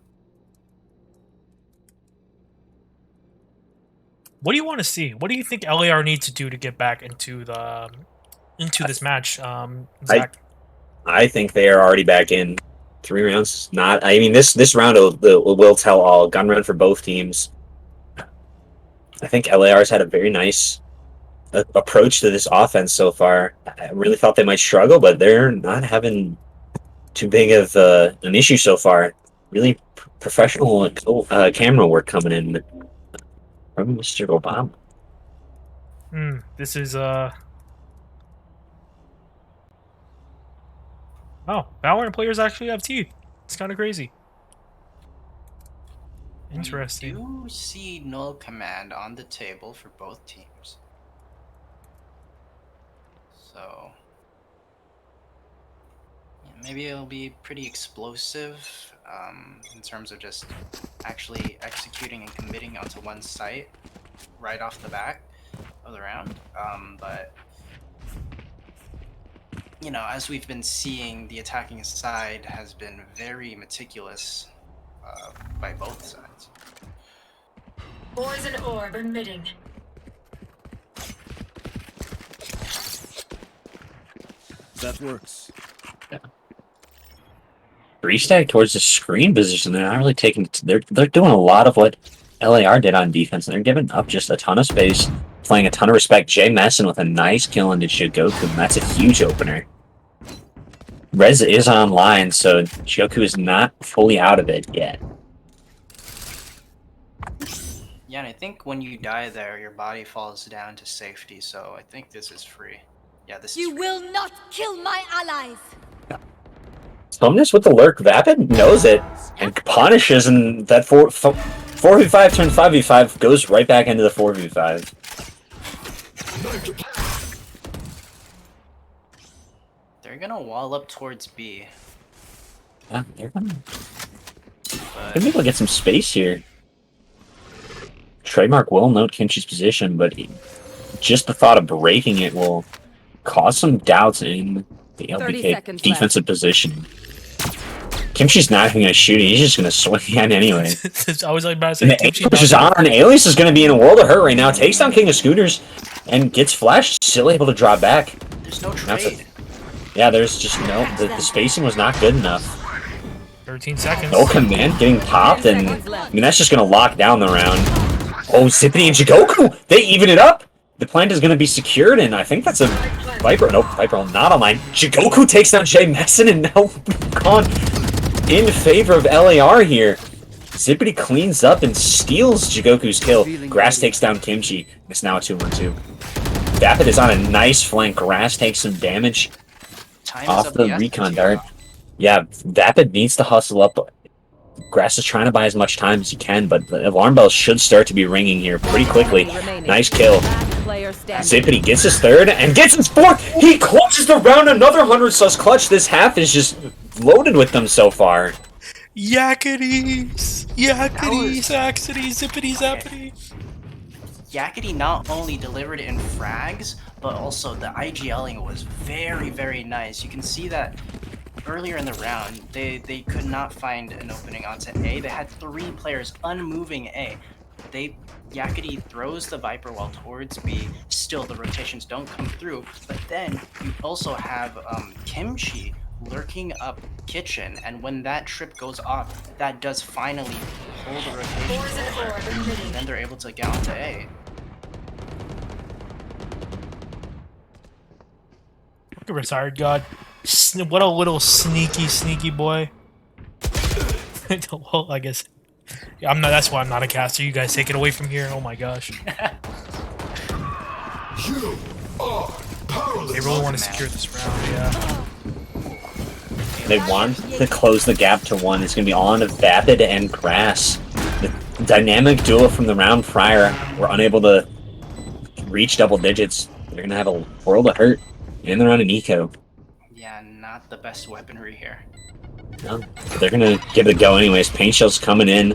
What do you want to see? What do you think LAR needs to do to get back into this match, Zach? I think they are already back in. 3 rounds. Not. I mean, this round will tell all. Gun run for both teams. I think LAR's had a very nice approach to this offense so far. I really thought they might struggle, but they're not having too big of an issue so far. Really professional camera work coming in from Mr. Obama. This is Oh, Valorant players actually have teeth. It's kind of crazy. Interesting. We do see null command on the table for both teams. So yeah, maybe it'll be pretty explosive in terms of just actually executing and committing onto one site right off the back of the round. But you know, as we've been seeing, the attacking side has been very meticulous by both sides. Poison orb emitting. That works. Yeah. 3-stack towards the screen position. They're not really taking. They're doing a lot of what LAR did on defense, and they're giving up just a ton of space, playing a ton of respect. Jay Messin with a nice kill into Shigoku, and that's a huge opener. Rez is online, so Shigoku is not fully out of it yet. Yeah, and I think when you die there, your body falls down to safety, so I think this is free. Yeah, this is free. will not kill my allies! Sumnus with the lurk. Vapid knows it and punishes, and that 4v5 turns 5v5 goes right back into the 4v5. They're gonna wall up towards B. Yeah, they're gonna be able to get some space here. Trademark will note Kimchi's position, but just the thought of breaking it will cause some doubts in the LBK defensive position. Kimchi's not even going to shoot it, he's just going to swing at anyway. I was like about to say, Kimchi is on, and Alias is going to be in a world of hurt right now. Takes down King of Scooters and gets flashed, still able to draw back. There's no trade. Yeah, there's just no, the spacing was not good enough. 13 seconds. No command getting popped, and I mean, that's just going to lock down the round. Oh, Zippity and Jigoku, they even it up. The plant is going to be secured, and I think that's a Viper. Nope, Viper not online. Jigoku takes down Jay Messin, and now gone in favor of LAR here. Zippity cleans up and steals Jigoku's kill. Grass takes down Kimchi. It's now a 2-1-2. Vapid is on a nice flank. Grass takes some damage off the recon dart. Yeah, Vapid needs to hustle up. Grass is trying to buy as much time as he can, but the alarm bells should start to be ringing here pretty quickly. Nice kill. Zippity gets his third and gets his fourth. He closes the round. Another 100 sus clutch. This half is just loaded with them so far. Yakketies! Yakketies! Axity! Zippity! Zappity! Yakety not only delivered in frags, but also the IGLing was very, very nice. You can see that earlier in the round, they could not find an opening onto A. They had 3 players unmoving A. Yakety throws the Viper Wall towards B. Still, the rotations don't come through. But then you also have Kimchi lurking up Kitchen, and when that trip goes off, that does finally pull the rotations over, and then they're able to get onto A. Look at Retired God. What a little sneaky boy. Well, I guess I'm not. That's why I'm not a caster. You guys take it away from here. Oh my gosh. They really want to secure this round. Yeah. They want to close the gap to 1. It's going to be on Vapid and Grass. The dynamic duo from the round prior were unable to reach double digits. They're going to have a world of hurt. And they're on an eco. Yeah, not the best weaponry here. No, they're going to give it a go anyways. Paint Shell's coming in.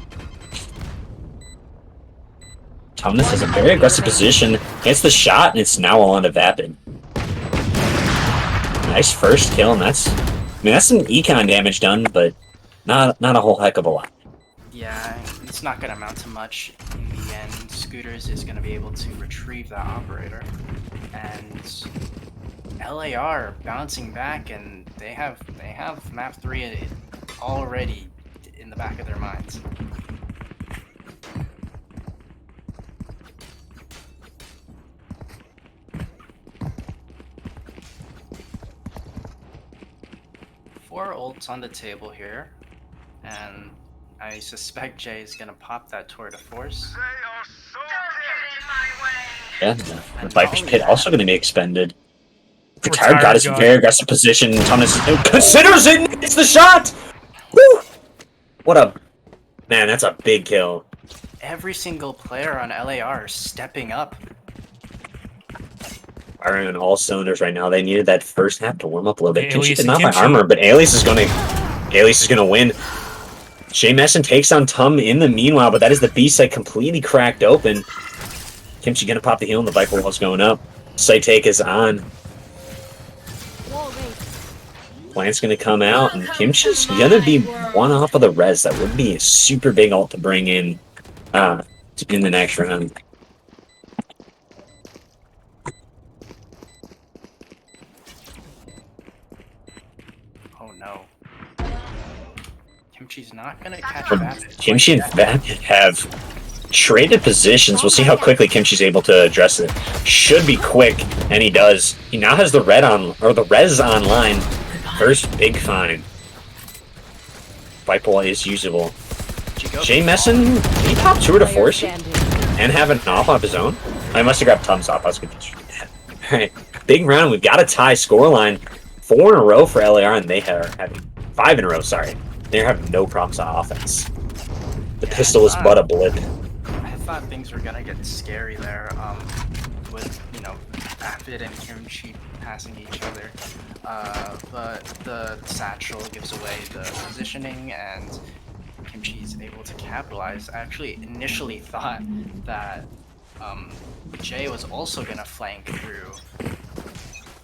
Tumnus has a very aggressive position. Hits the shot, and it's now all onto Vapid. Nice first kill, and that's some econ damage done, but not a whole heck of a lot. Yeah, it's not going to amount to much in the end. Scooters is going to be able to retrieve that operator, and LAR bouncing back, and they have map 3 already in the back of their minds. Four ults on the table here, and I suspect Jay is gonna pop that tour de force. Yeah, the Viper's Pit also going to be expended. Retired God is in very aggressive position. Thomas considers it. It's the shot. Woo! What a man! That's a big kill. Every single player on LAR is stepping up. Firing on all cylinders right now. They needed that first half to warm up a little bit. Kimchi did not buy Kimchi. armor, but Alias is gonna win. Shea Messon takes on Tum in the meanwhile, but that is the B site completely cracked open. Kimchi gonna pop the heal, and the Viper Wall's going up. Site take is on. Plant's gonna come out, and Kimchi's gonna be one off of the res. That would be a super big ult to bring in the next round. Oh no. Kimchi's not gonna catch Vapid. Kimchi and Vapid have traded positions. We'll see how quickly Kimchi's able to address it. Should be quick, and he does. He now has the res online. First big find. Viper Wall is usable. Shea Messon, can he pop tour de force and have an off of his own? I must have grabbed Tum's off. I was confused. Alright, big round. We've got a tie scoreline. 4 in a row for LAR, and they are having 5 in a row. Sorry, they're having no problems on offense. The pistol is but a blip. I thought things were gonna get scary there, with Vapid and Kimchi passing each other. But the satchel gives away the positioning, and Kimchi's able to capitalize. I actually initially thought that Jay was also gonna flank through,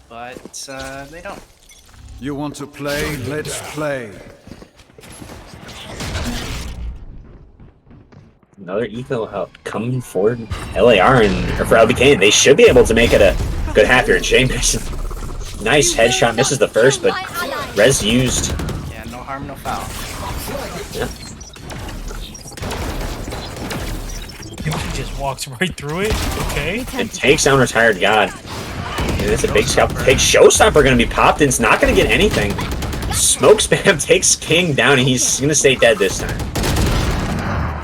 but they don't. You want to play? Let's play. Another eco help coming forward. LAR or for LBK, they should be able to make it a good half here. Shea Messon, nice headshot, misses the first, but res used. Yeah, no harm, no foul. Yeah. He just walks right through it. Okay. And takes down Retired God. And it's a big scalp. Takes Showstopper going to be popped, and it's not going to get anything. Smoke Spam takes King down, and he's going to stay dead this time.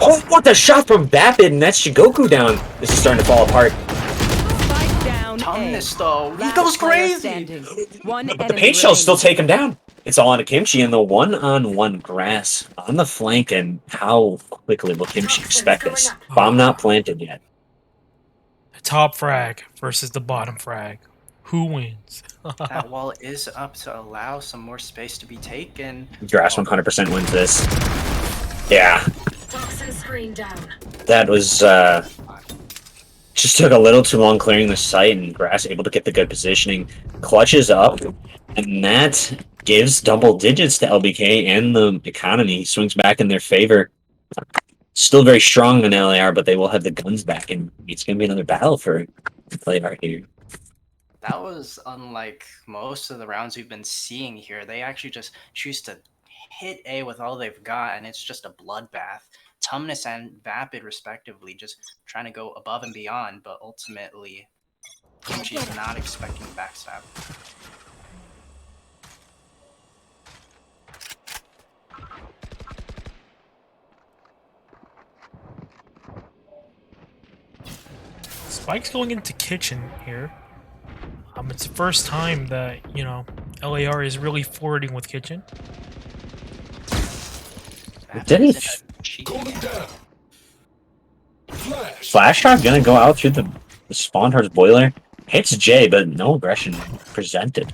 Oh, what the shot from Vapid, and that's Shigoku down. This is starting to fall apart. Tumnus though, he goes crazy. But the paint shells still take him down. It's all on to Kimchi, and the one-on-one Grass on the flank, and how quickly will Kimchi expect this? Bomb not planted yet. The top frag versus the bottom frag. Who wins? That wall is up to allow some more space to be taken. Grass 100% wins this. Yeah. That was Just took a little too long clearing the site, and Grass able to get the good positioning. Clutches up, and that gives double digits to LBK and the economy. Swings back in their favor. Still very strong in LAR, but they will have the guns back, and it's going to be another battle for LAR here. That was unlike most of the rounds we've been seeing here. They actually just choose to hit A with all they've got, and it's just a bloodbath. Tumnus and Vapid, respectively, just trying to go above and beyond, but ultimately, she's not expecting backstab. Spike's going into Kitchen here. It's the first time that, you know, LAR is really flirting with Kitchen. Didn't Flash Drive gonna go out through the spawn towards Boiler? Hits J, but no aggression presented.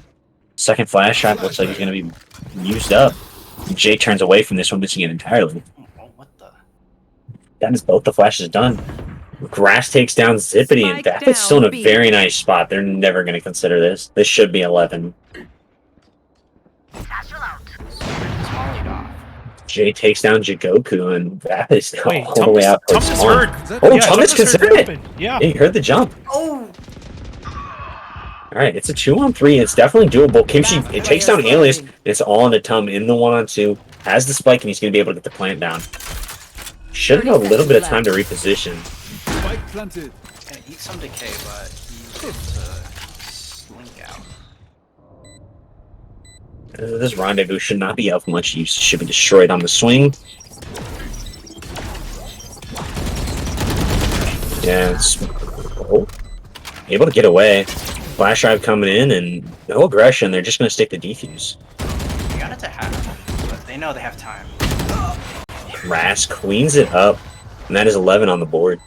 Second Flash Drive looks like it's gonna be used up. J turns away from this one, missing it entirely. Oh, what the? That is both the flashes done. Grass takes down Zippity, and Vapid's still in a very nice spot. They're never gonna consider this. This should be 11. Jay takes down Jigoku, and Vapid is now all the way out towards spawn. Oh, Tumnus considered it! Yeah, he heard the jump. Oh! Alright, it's a 2-on-3. It's definitely doable. Kimchi, it takes down Alias, and it's all into Tum in the 1-on-2. Has the spike, and he's going to be able to get the plant down. Should have a little bit of time to reposition. Spike planted. Gonna eat some decay, but he's able to slink out. This rendezvous should not be of much use. It should be destroyed on the swing. Yeah, it's able to get away. Flash drive coming in, and no aggression. They're just going to stick to defuse. They got it to half, but they know they have time. Ras cleans it up, and that is 11 on the board.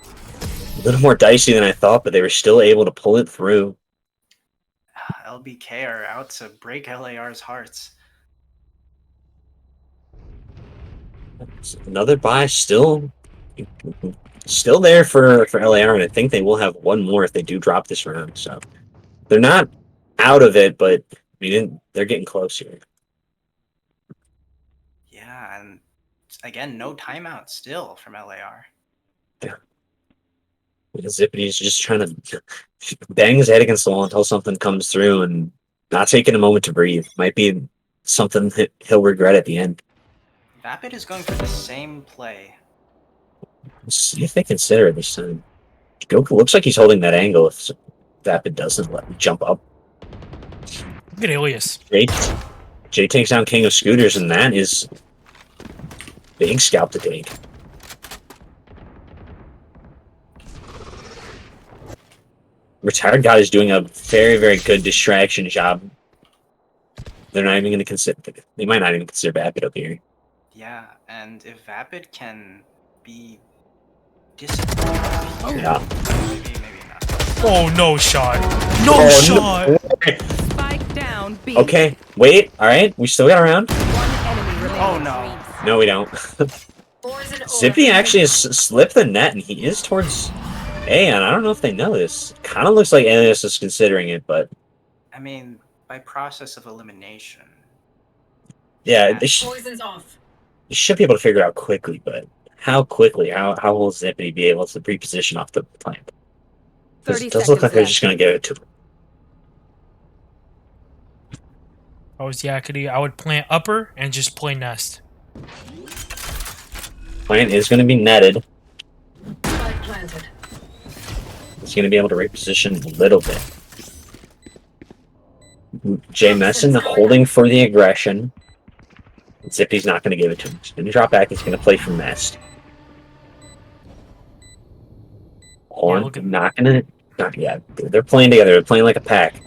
A little more dicey than I thought, but they were still able to pull it through. LBK are out to break LAR's hearts. Another buy still there for LAR, and I think they will have one more if they do drop this round. So they're not out of it, but I mean, they're getting close here. Yeah, and again, no timeout still from LAR. Yeah. Zippity's just trying to bang his head against the wall until something comes through, and not taking a moment to breathe. Might be something that he'll regret at the end. Vapid is going for the same play. Let's see if they consider it this time. Goku looks like he's holding that angle if Vapid doesn't let him jump up. Look at Alias. Jay takes down King of Scooters, and that is big scalp to take. Retired God is doing a very, very good distraction job. They're not even going to consider. They might not even consider Vapid up here. Yeah, and if Vapid can be disciplined, yeah. Maybe not. Oh, no shot. No shot. No. Spike down, B. Okay, wait. All right, we still got a round. Oh no. No, we don't. Zippy actually has slipped the net, and he is towards A, and I don't know if they know this. Kind of looks like Alias is considering it, but I mean, by process of elimination. Yeah, they should be able to figure it out quickly, but how quickly? How will Zippity be able to reposition off the plant? It does look like they're just going to give it to him. If I was Yakety, I would plant upper and just play nest. Plant is going to be netted. He's going to be able to reposition a little bit. Jay Messon holding for the aggression. Zippy's not going to give it to him. He's going to drop back. He's going to play from nest. Or not going to. Not yet. They're playing together. They're playing like a pack.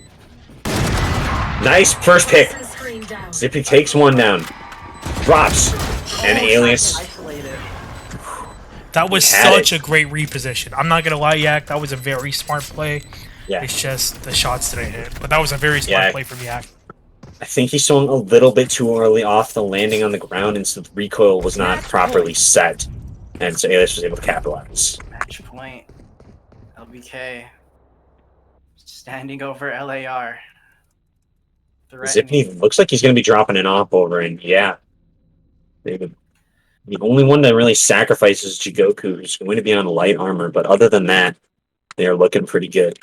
Nice first pick. Zippy takes one down. Drops. And Alias. That was such a great reposition. I'm not going to lie, Yak. That was a very smart play. Yeah. It's just the shots didn't hit. But that was a very smart play from Yak. I think he swung a little bit too early off the landing on the ground, and so the recoil was not properly set. And so Alias was able to capitalize. Match point. OBK standing over LAR. Zippy looks like he's going to be dropping an op over, and yeah. The only one that really sacrifices Jigoku, who's going to be on light armor, but other than that, they are looking pretty good.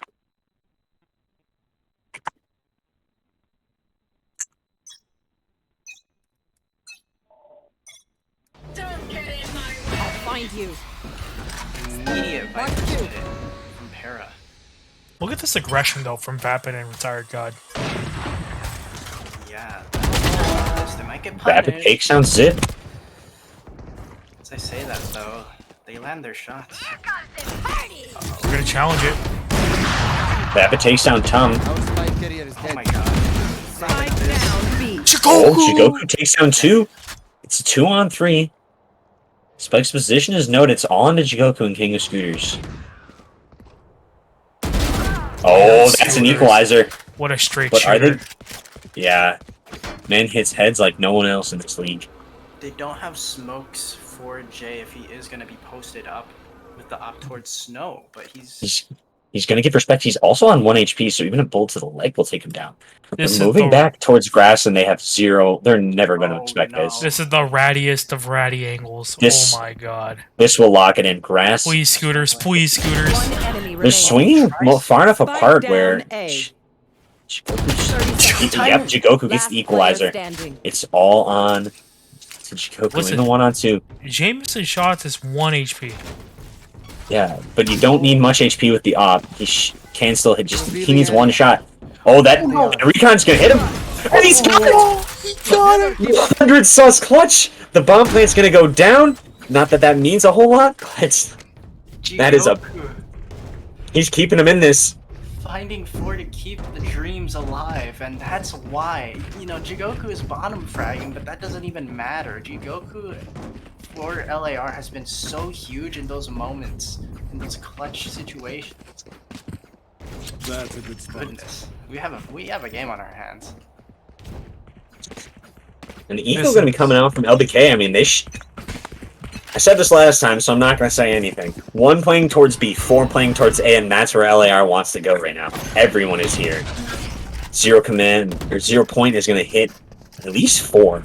I'll find you. Immediate Viper's Pit from Para. Look at this aggression though from Vapid and Retired God. Yeah. They might get punished. Vapid takes down Zip. As I say that though, they land their shots. We're gonna challenge it. Vapid takes down Tum. Oh my god. Oh, Jigoku takes down 2. It's a 2-on-3. Spike's position is noted. It's all into Jigoku and King of Scooters. Oh, that's an equalizer. What a straight But are shooter. they? Yeah. Man hits heads like no one else in this league. They don't have smokes for Jay if he is going to be posted up with the op towards Snow, but He's going to get respect. He's also on 1 HP, so even a bullet to the leg will take him down. This They're is moving the- back towards grass, and they have 0. They're never going to expect this. This is the rattiest of ratty angles. This- Oh my god. This will lock it in. Grass. Please, Scooters. Please, Scooters. They're swinging far enough apart where Jigoku gets the equalizer. It's all on to Jigoku Listen, in the 1-on-2. Jameson shots is 1 HP. Yeah, but you don't need much HP with the op. He can still hit. He needs 1 shot. Oh, that Recon's gonna hit him, and he's got it. He got it. 100 sus clutch. The bomb plant's gonna go down. Not that that means a whole lot, but that is a. He's keeping him in this. finding 4 to keep the dreams alive, and that's why. You know, Jigoku is bottom fragging, but that doesn't even matter. Jigoku for LAR has been so huge in those moments, in those clutch situations. That's a good spot. Goodness, we have a game on our hands. And Eagle's gonna be coming out from LBK. I mean, I said this last time, so I'm not gonna say anything. 1 playing towards B, 4 playing towards A, and that's where LAR wants to go right now. Everyone is here. 0 point is gonna hit at least 4.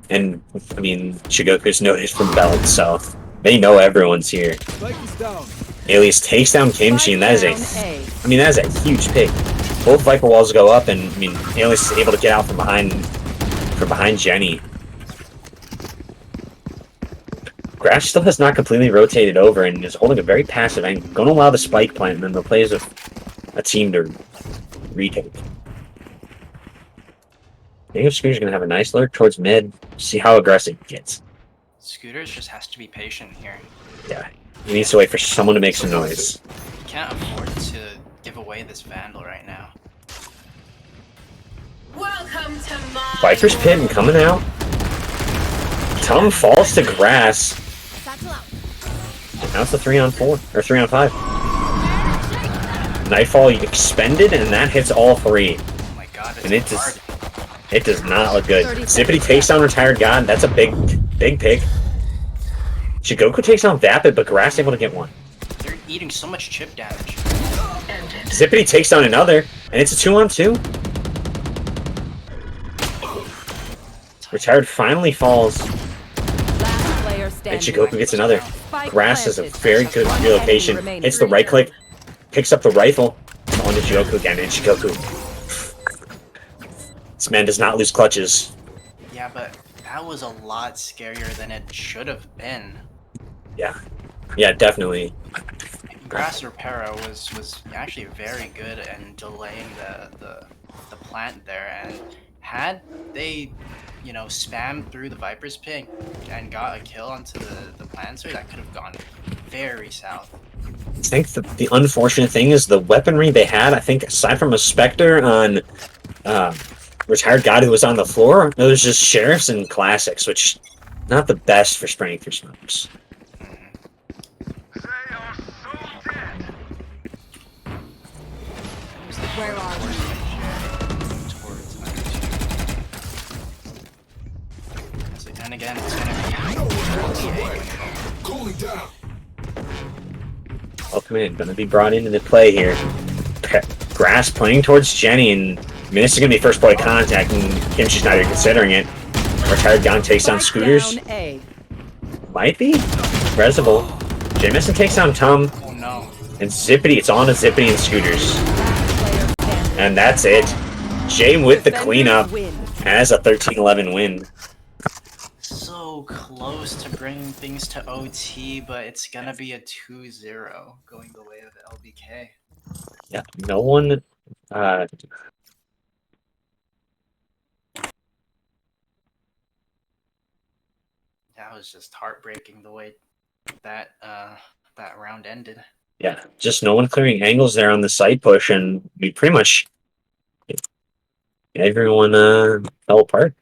And I mean, Shigoku's noticed from Belt, so they know everyone's here. Alias takes down Kimchi, and that is a huge pick. Both Viper walls go up, and I mean, Alias is able to get out from behind Jenny. Grash still has not completely rotated over and is holding a very passive angle. Going to allow the spike plant, and then the plays of a team to retake. I think Scooter's going to have a nice lurk towards mid. See how aggressive it gets. Scooters just has to be patient here. Yeah, he needs to wait for someone to make some noise. He can't afford to give away this Vandal right now. Welcome to my Viper's pit and coming out. Tum falls to grass. Now it's a 3-on-4 or 3-on-5. Nightfall expended, and that hits all 3. Oh my god, and it does not look good. Zippity takes down Retired God. That's a big pick. Shigoku takes down Vapid, but Grass able to get 1. They're eating so much chip damage. Zippity takes down another, and it's a 2-on-2. Retired finally falls. And Shigoku gets another. Grass is a very good relocation. Hits the right click, picks up the rifle. On to Jigoku again, and Shigoku. This man does not lose clutches. Yeah, but that was a lot scarier than it should have been. Yeah, definitely. Grass Reparo was actually very good in delaying the plant there, and had they, you know, spammed through the Viper's pit and got a kill onto the Planter, that could have gone very south. I think the unfortunate thing is the weaponry they had, I think, aside from a Spectre on Retired God who was on the floor, it was just Sheriffs and Classics, which not the best for spraying through smokes. Where are we? And again, it's gonna be cooling down. Welcome in. Gonna be brought into the play here. Grass playing towards Jenny, and I mean, this is gonna be first point of contact, and Kimchi's not even considering it. Retired Gon takes down Scooters. Might be. Resible. Jamison takes down Tum. Oh no. And Zippity, it's on to Zippity and Scooters. And that's it. Jay with the cleanup has a 13-11 win. So close to bringing things to OT, but it's gonna be a 2-0 going the way of LBK. Yeah, no one. That was just heartbreaking the way that that round ended. Yeah, just no one clearing angles there on the side push, and we pretty much everyone fell apart.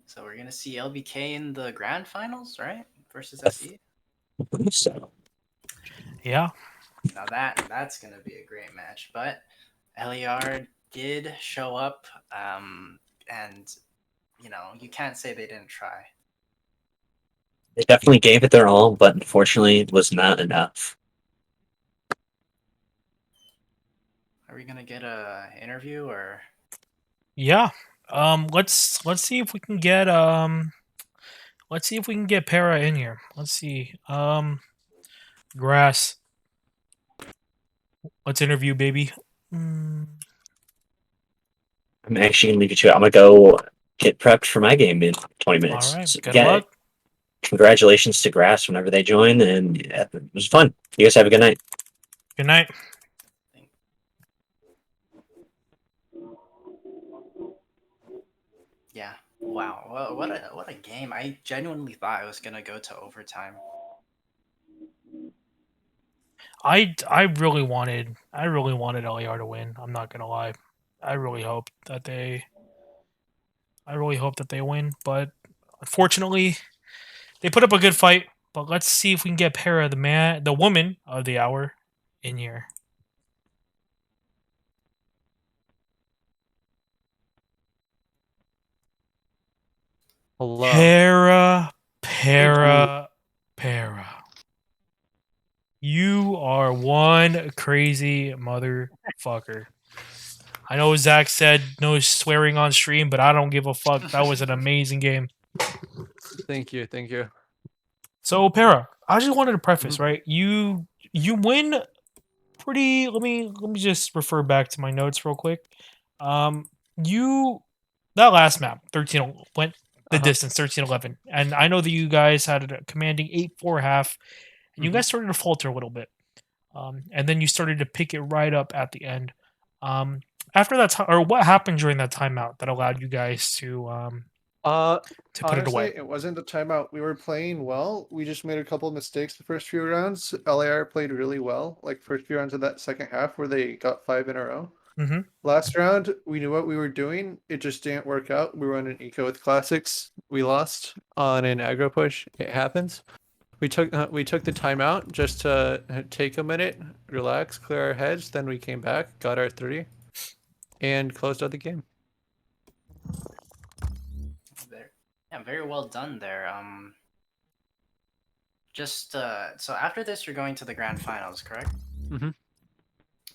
So we're gonna see LBK in the grand finals, right? Versus SE. I believe so. Yeah. Now that's gonna be a great match. But LER did show up, and you know, you can't say they didn't try. They definitely gave it their all, but unfortunately, it was not enough. Are we gonna get a interview or? Yeah. Let's see if we can get Para in here. Let's see. Grass. Let's interview, baby. I'm actually gonna leave you to it. I'm gonna go get prepped for my game in 20 minutes. All right. So, Good yeah, luck. congratulations to Grass whenever they join, and yeah, it was fun. You guys have a good night. Good night. Yeah. Wow. What a game. I genuinely thought I was gonna go to overtime. I really wanted LER to win. I'm not gonna lie. I really hope that they win, but unfortunately, they put up a good fight. But let's see if we can get Para, the woman of the hour, in here. Hello. Para. You are one crazy motherfucker. I know Zach said no swearing on stream, but I don't give a fuck. That was an amazing game. Thank you. So, Para, I just wanted to preface, right? You win pretty. Let me just refer back to my notes real quick. That last map 13 went the distance 13-11, and I know that you guys had a commanding 8-4 half, and you guys started to falter a little bit, and then you started to pick it right up at the end. After that time, or what happened during that timeout that allowed you guys to put it away? It wasn't the timeout. We were playing well. We just made a couple of mistakes the first few rounds. LAR played really well, like first few rounds of that second half where they got 5 in a row. Mm-hmm. Last round, we knew what we were doing. It just didn't work out. We were on an eco with classics. We lost On an aggro push. It happens. We took the timeout just to take a minute, relax, clear our heads. Then we came back, got our 3, and closed out the game. Yeah, very well done there. Just so after this, you're going to the grand finals, correct? Mm-hmm.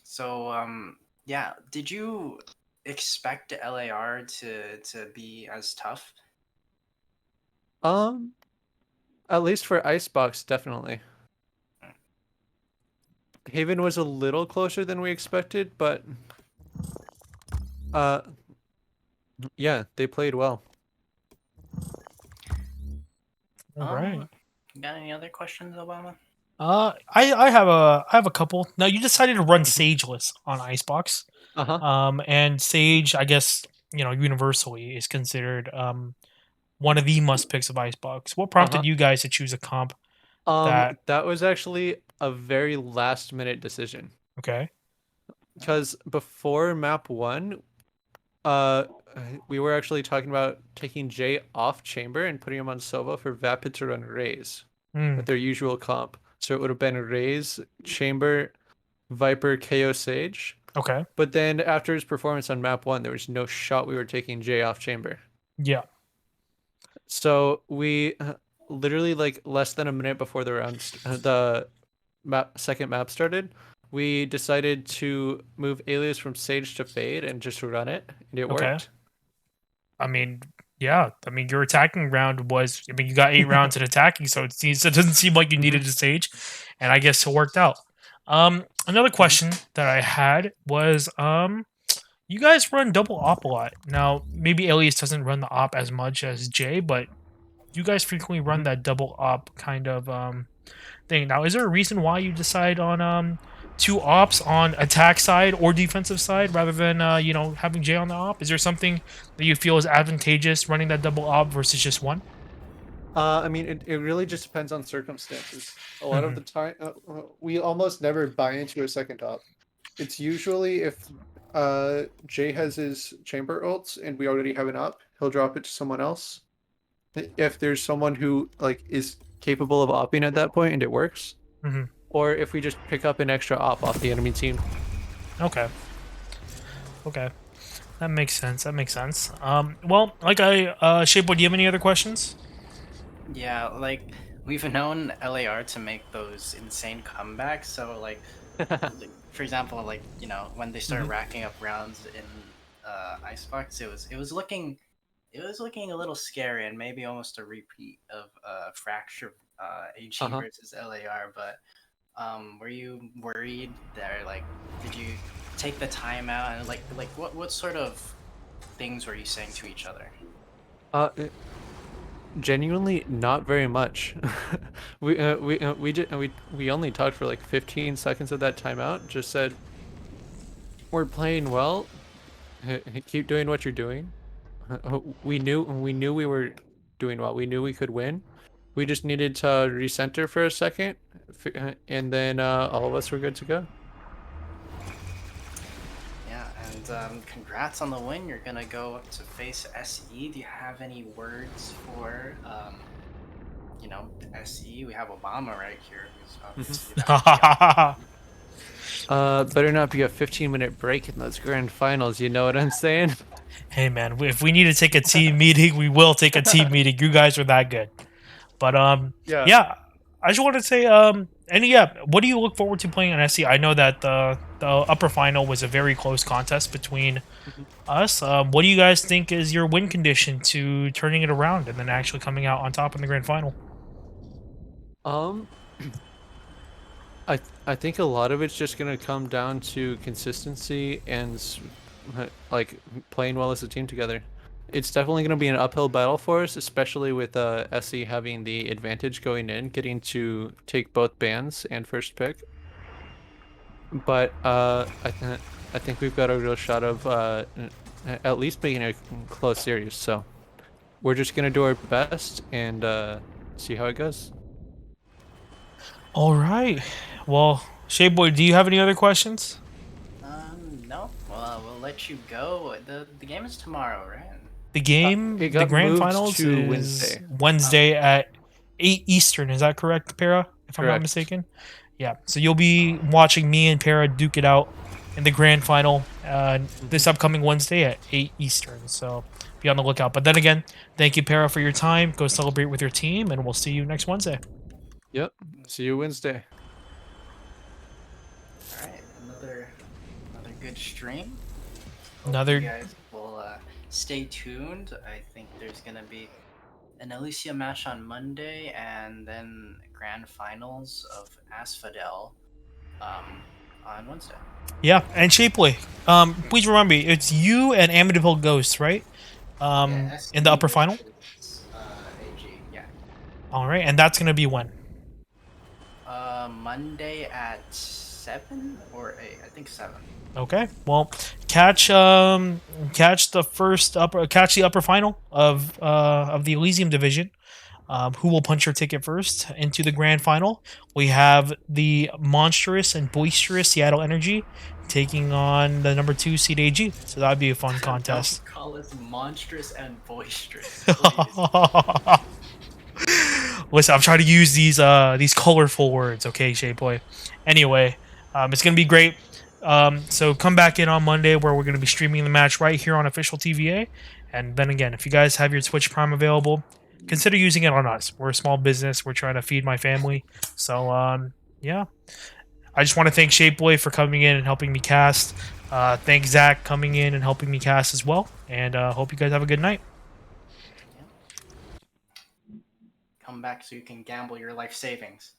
So yeah, did you expect LAR to be as tough? At least for Icebox, definitely. Haven was a little closer than we expected, but yeah, they played well. All right. You got any other questions, Obama? I have a couple. Now you decided to run Sageless on Icebox. And Sage, I guess, universally is considered one of the must picks of Icebox. What prompted you guys to choose a comp? That was actually a very last minute decision. Okay. Because before map 1, we were actually talking about taking Jay off chamber and putting him on Sova for Vapid to run Raze with their usual comp. So it would have been Raze, Chamber, Viper, KO, Sage. Okay. But then after his performance on map 1, there was no shot we were taking Jay off chamber. Yeah. So we literally like less than a minute before the second map started, we decided to move Alias from Sage to Fade and just run it, and it worked. I mean, yeah. I mean, your attacking round was. I mean, you got 8 rounds in attacking, so it doesn't seem like you needed a Sage, and I guess it worked out. Another question that I had was, you guys run double op a lot. Now, maybe Alias doesn't run the op as much as Jay, but you guys frequently run that double op kind of thing. Now, is there a reason why you decide on 2 ops on attack side or defensive side rather than having Jay on the op? Is there something that you feel is advantageous running that double op versus just one? I mean, it really just depends on circumstances. A lot of the time, we almost never buy into a second op. It's usually if Jay has his chamber ults and we already have an op, he'll drop it to someone else. If there's someone who like is capable of opping at that point and it works, or if we just pick up an extra op off the enemy team. Okay, that makes sense. Well, like Shapeboy, do you have any other questions? Yeah, like we've known LAR to make those insane comebacks. So like, for example, like when they started racking up rounds in Icebox, it was looking a little scary and maybe almost a repeat of Fracture AG versus LAR. But were you worried there? Like, did you take the time out and like what sort of things were you saying to each other? Genuinely, not very much. we only talked for like 15 seconds of that timeout. Just said, "We're playing well. Keep doing what you're doing." We knew we were doing well. We knew we could win. We just needed to recenter for a second, and then all of us were good to go. Yeah, and congrats on the win. You're gonna go up to face SE. Do you have any words for SE? We have Obama right here. Who's Better not be a 15-minute break in those grand finals. You know what I'm saying? Hey man, if we need to take a team meeting, we will take a team meeting. You guys are that good. But yeah, I just wanted to say, what do you look forward to playing on SC? I know that the upper final was a very close contest between us. What do you guys think is your win condition to turning it around and then actually coming out on top in the grand final? I think a lot of it's just gonna come down to consistency and like playing well as a team together. It's definitely going to be an uphill battle for us, especially with SE having the advantage going in, getting to take both bans and first pick. But I think we've got a real shot of at least making a close series. So we're just going to do our best and see how it goes. All right. Well, Shapeboy, do you have any other questions? No. Well, we'll let you go. The game is tomorrow, right? The game, the grand finals is Wednesday at 8 Eastern. Is that correct, Para? If I'm not mistaken. Yeah. So you'll be watching me and Para duke it out in the grand final this upcoming Wednesday at 8 Eastern. So be on the lookout. But then again, thank you, Para, for your time. Go celebrate with your team, and we'll see you next Wednesday. Yep. See you Wednesday. All right. Another good stream. Another. You guys will stay tuned. I think there's gonna be an Alicia match on Monday, and then grand finals of Asphodel on Wednesday. Yeah, and Shapely, please remember, it's you and Amityville Ghost, right? In the upper final? AG, yeah. Alright, and that's gonna be when? Monday at 7 or 8? I think 7. Okay, well, catch the upper final of the Elysium division. Who will punch your ticket first into the grand final? We have the monstrous and boisterous Seattle Energy taking on the number 2 seed AG. So that'd be a fun contest. Don't call us monstrous and boisterous. Listen, I'm trying to use these colorful words, okay, Shapeboy. Anyway, it's gonna be great. So come back in on Monday where we're going to be streaming the match right here on official TVA. And then again, if you guys have your Twitch Prime available, consider using it on us. We're a small business. We're trying to feed my family. So yeah. I just want to thank Shapeboy for coming in and helping me cast. Thanks Zach coming in and helping me cast as well. And hope you guys have a good night. Come back so you can gamble your life savings.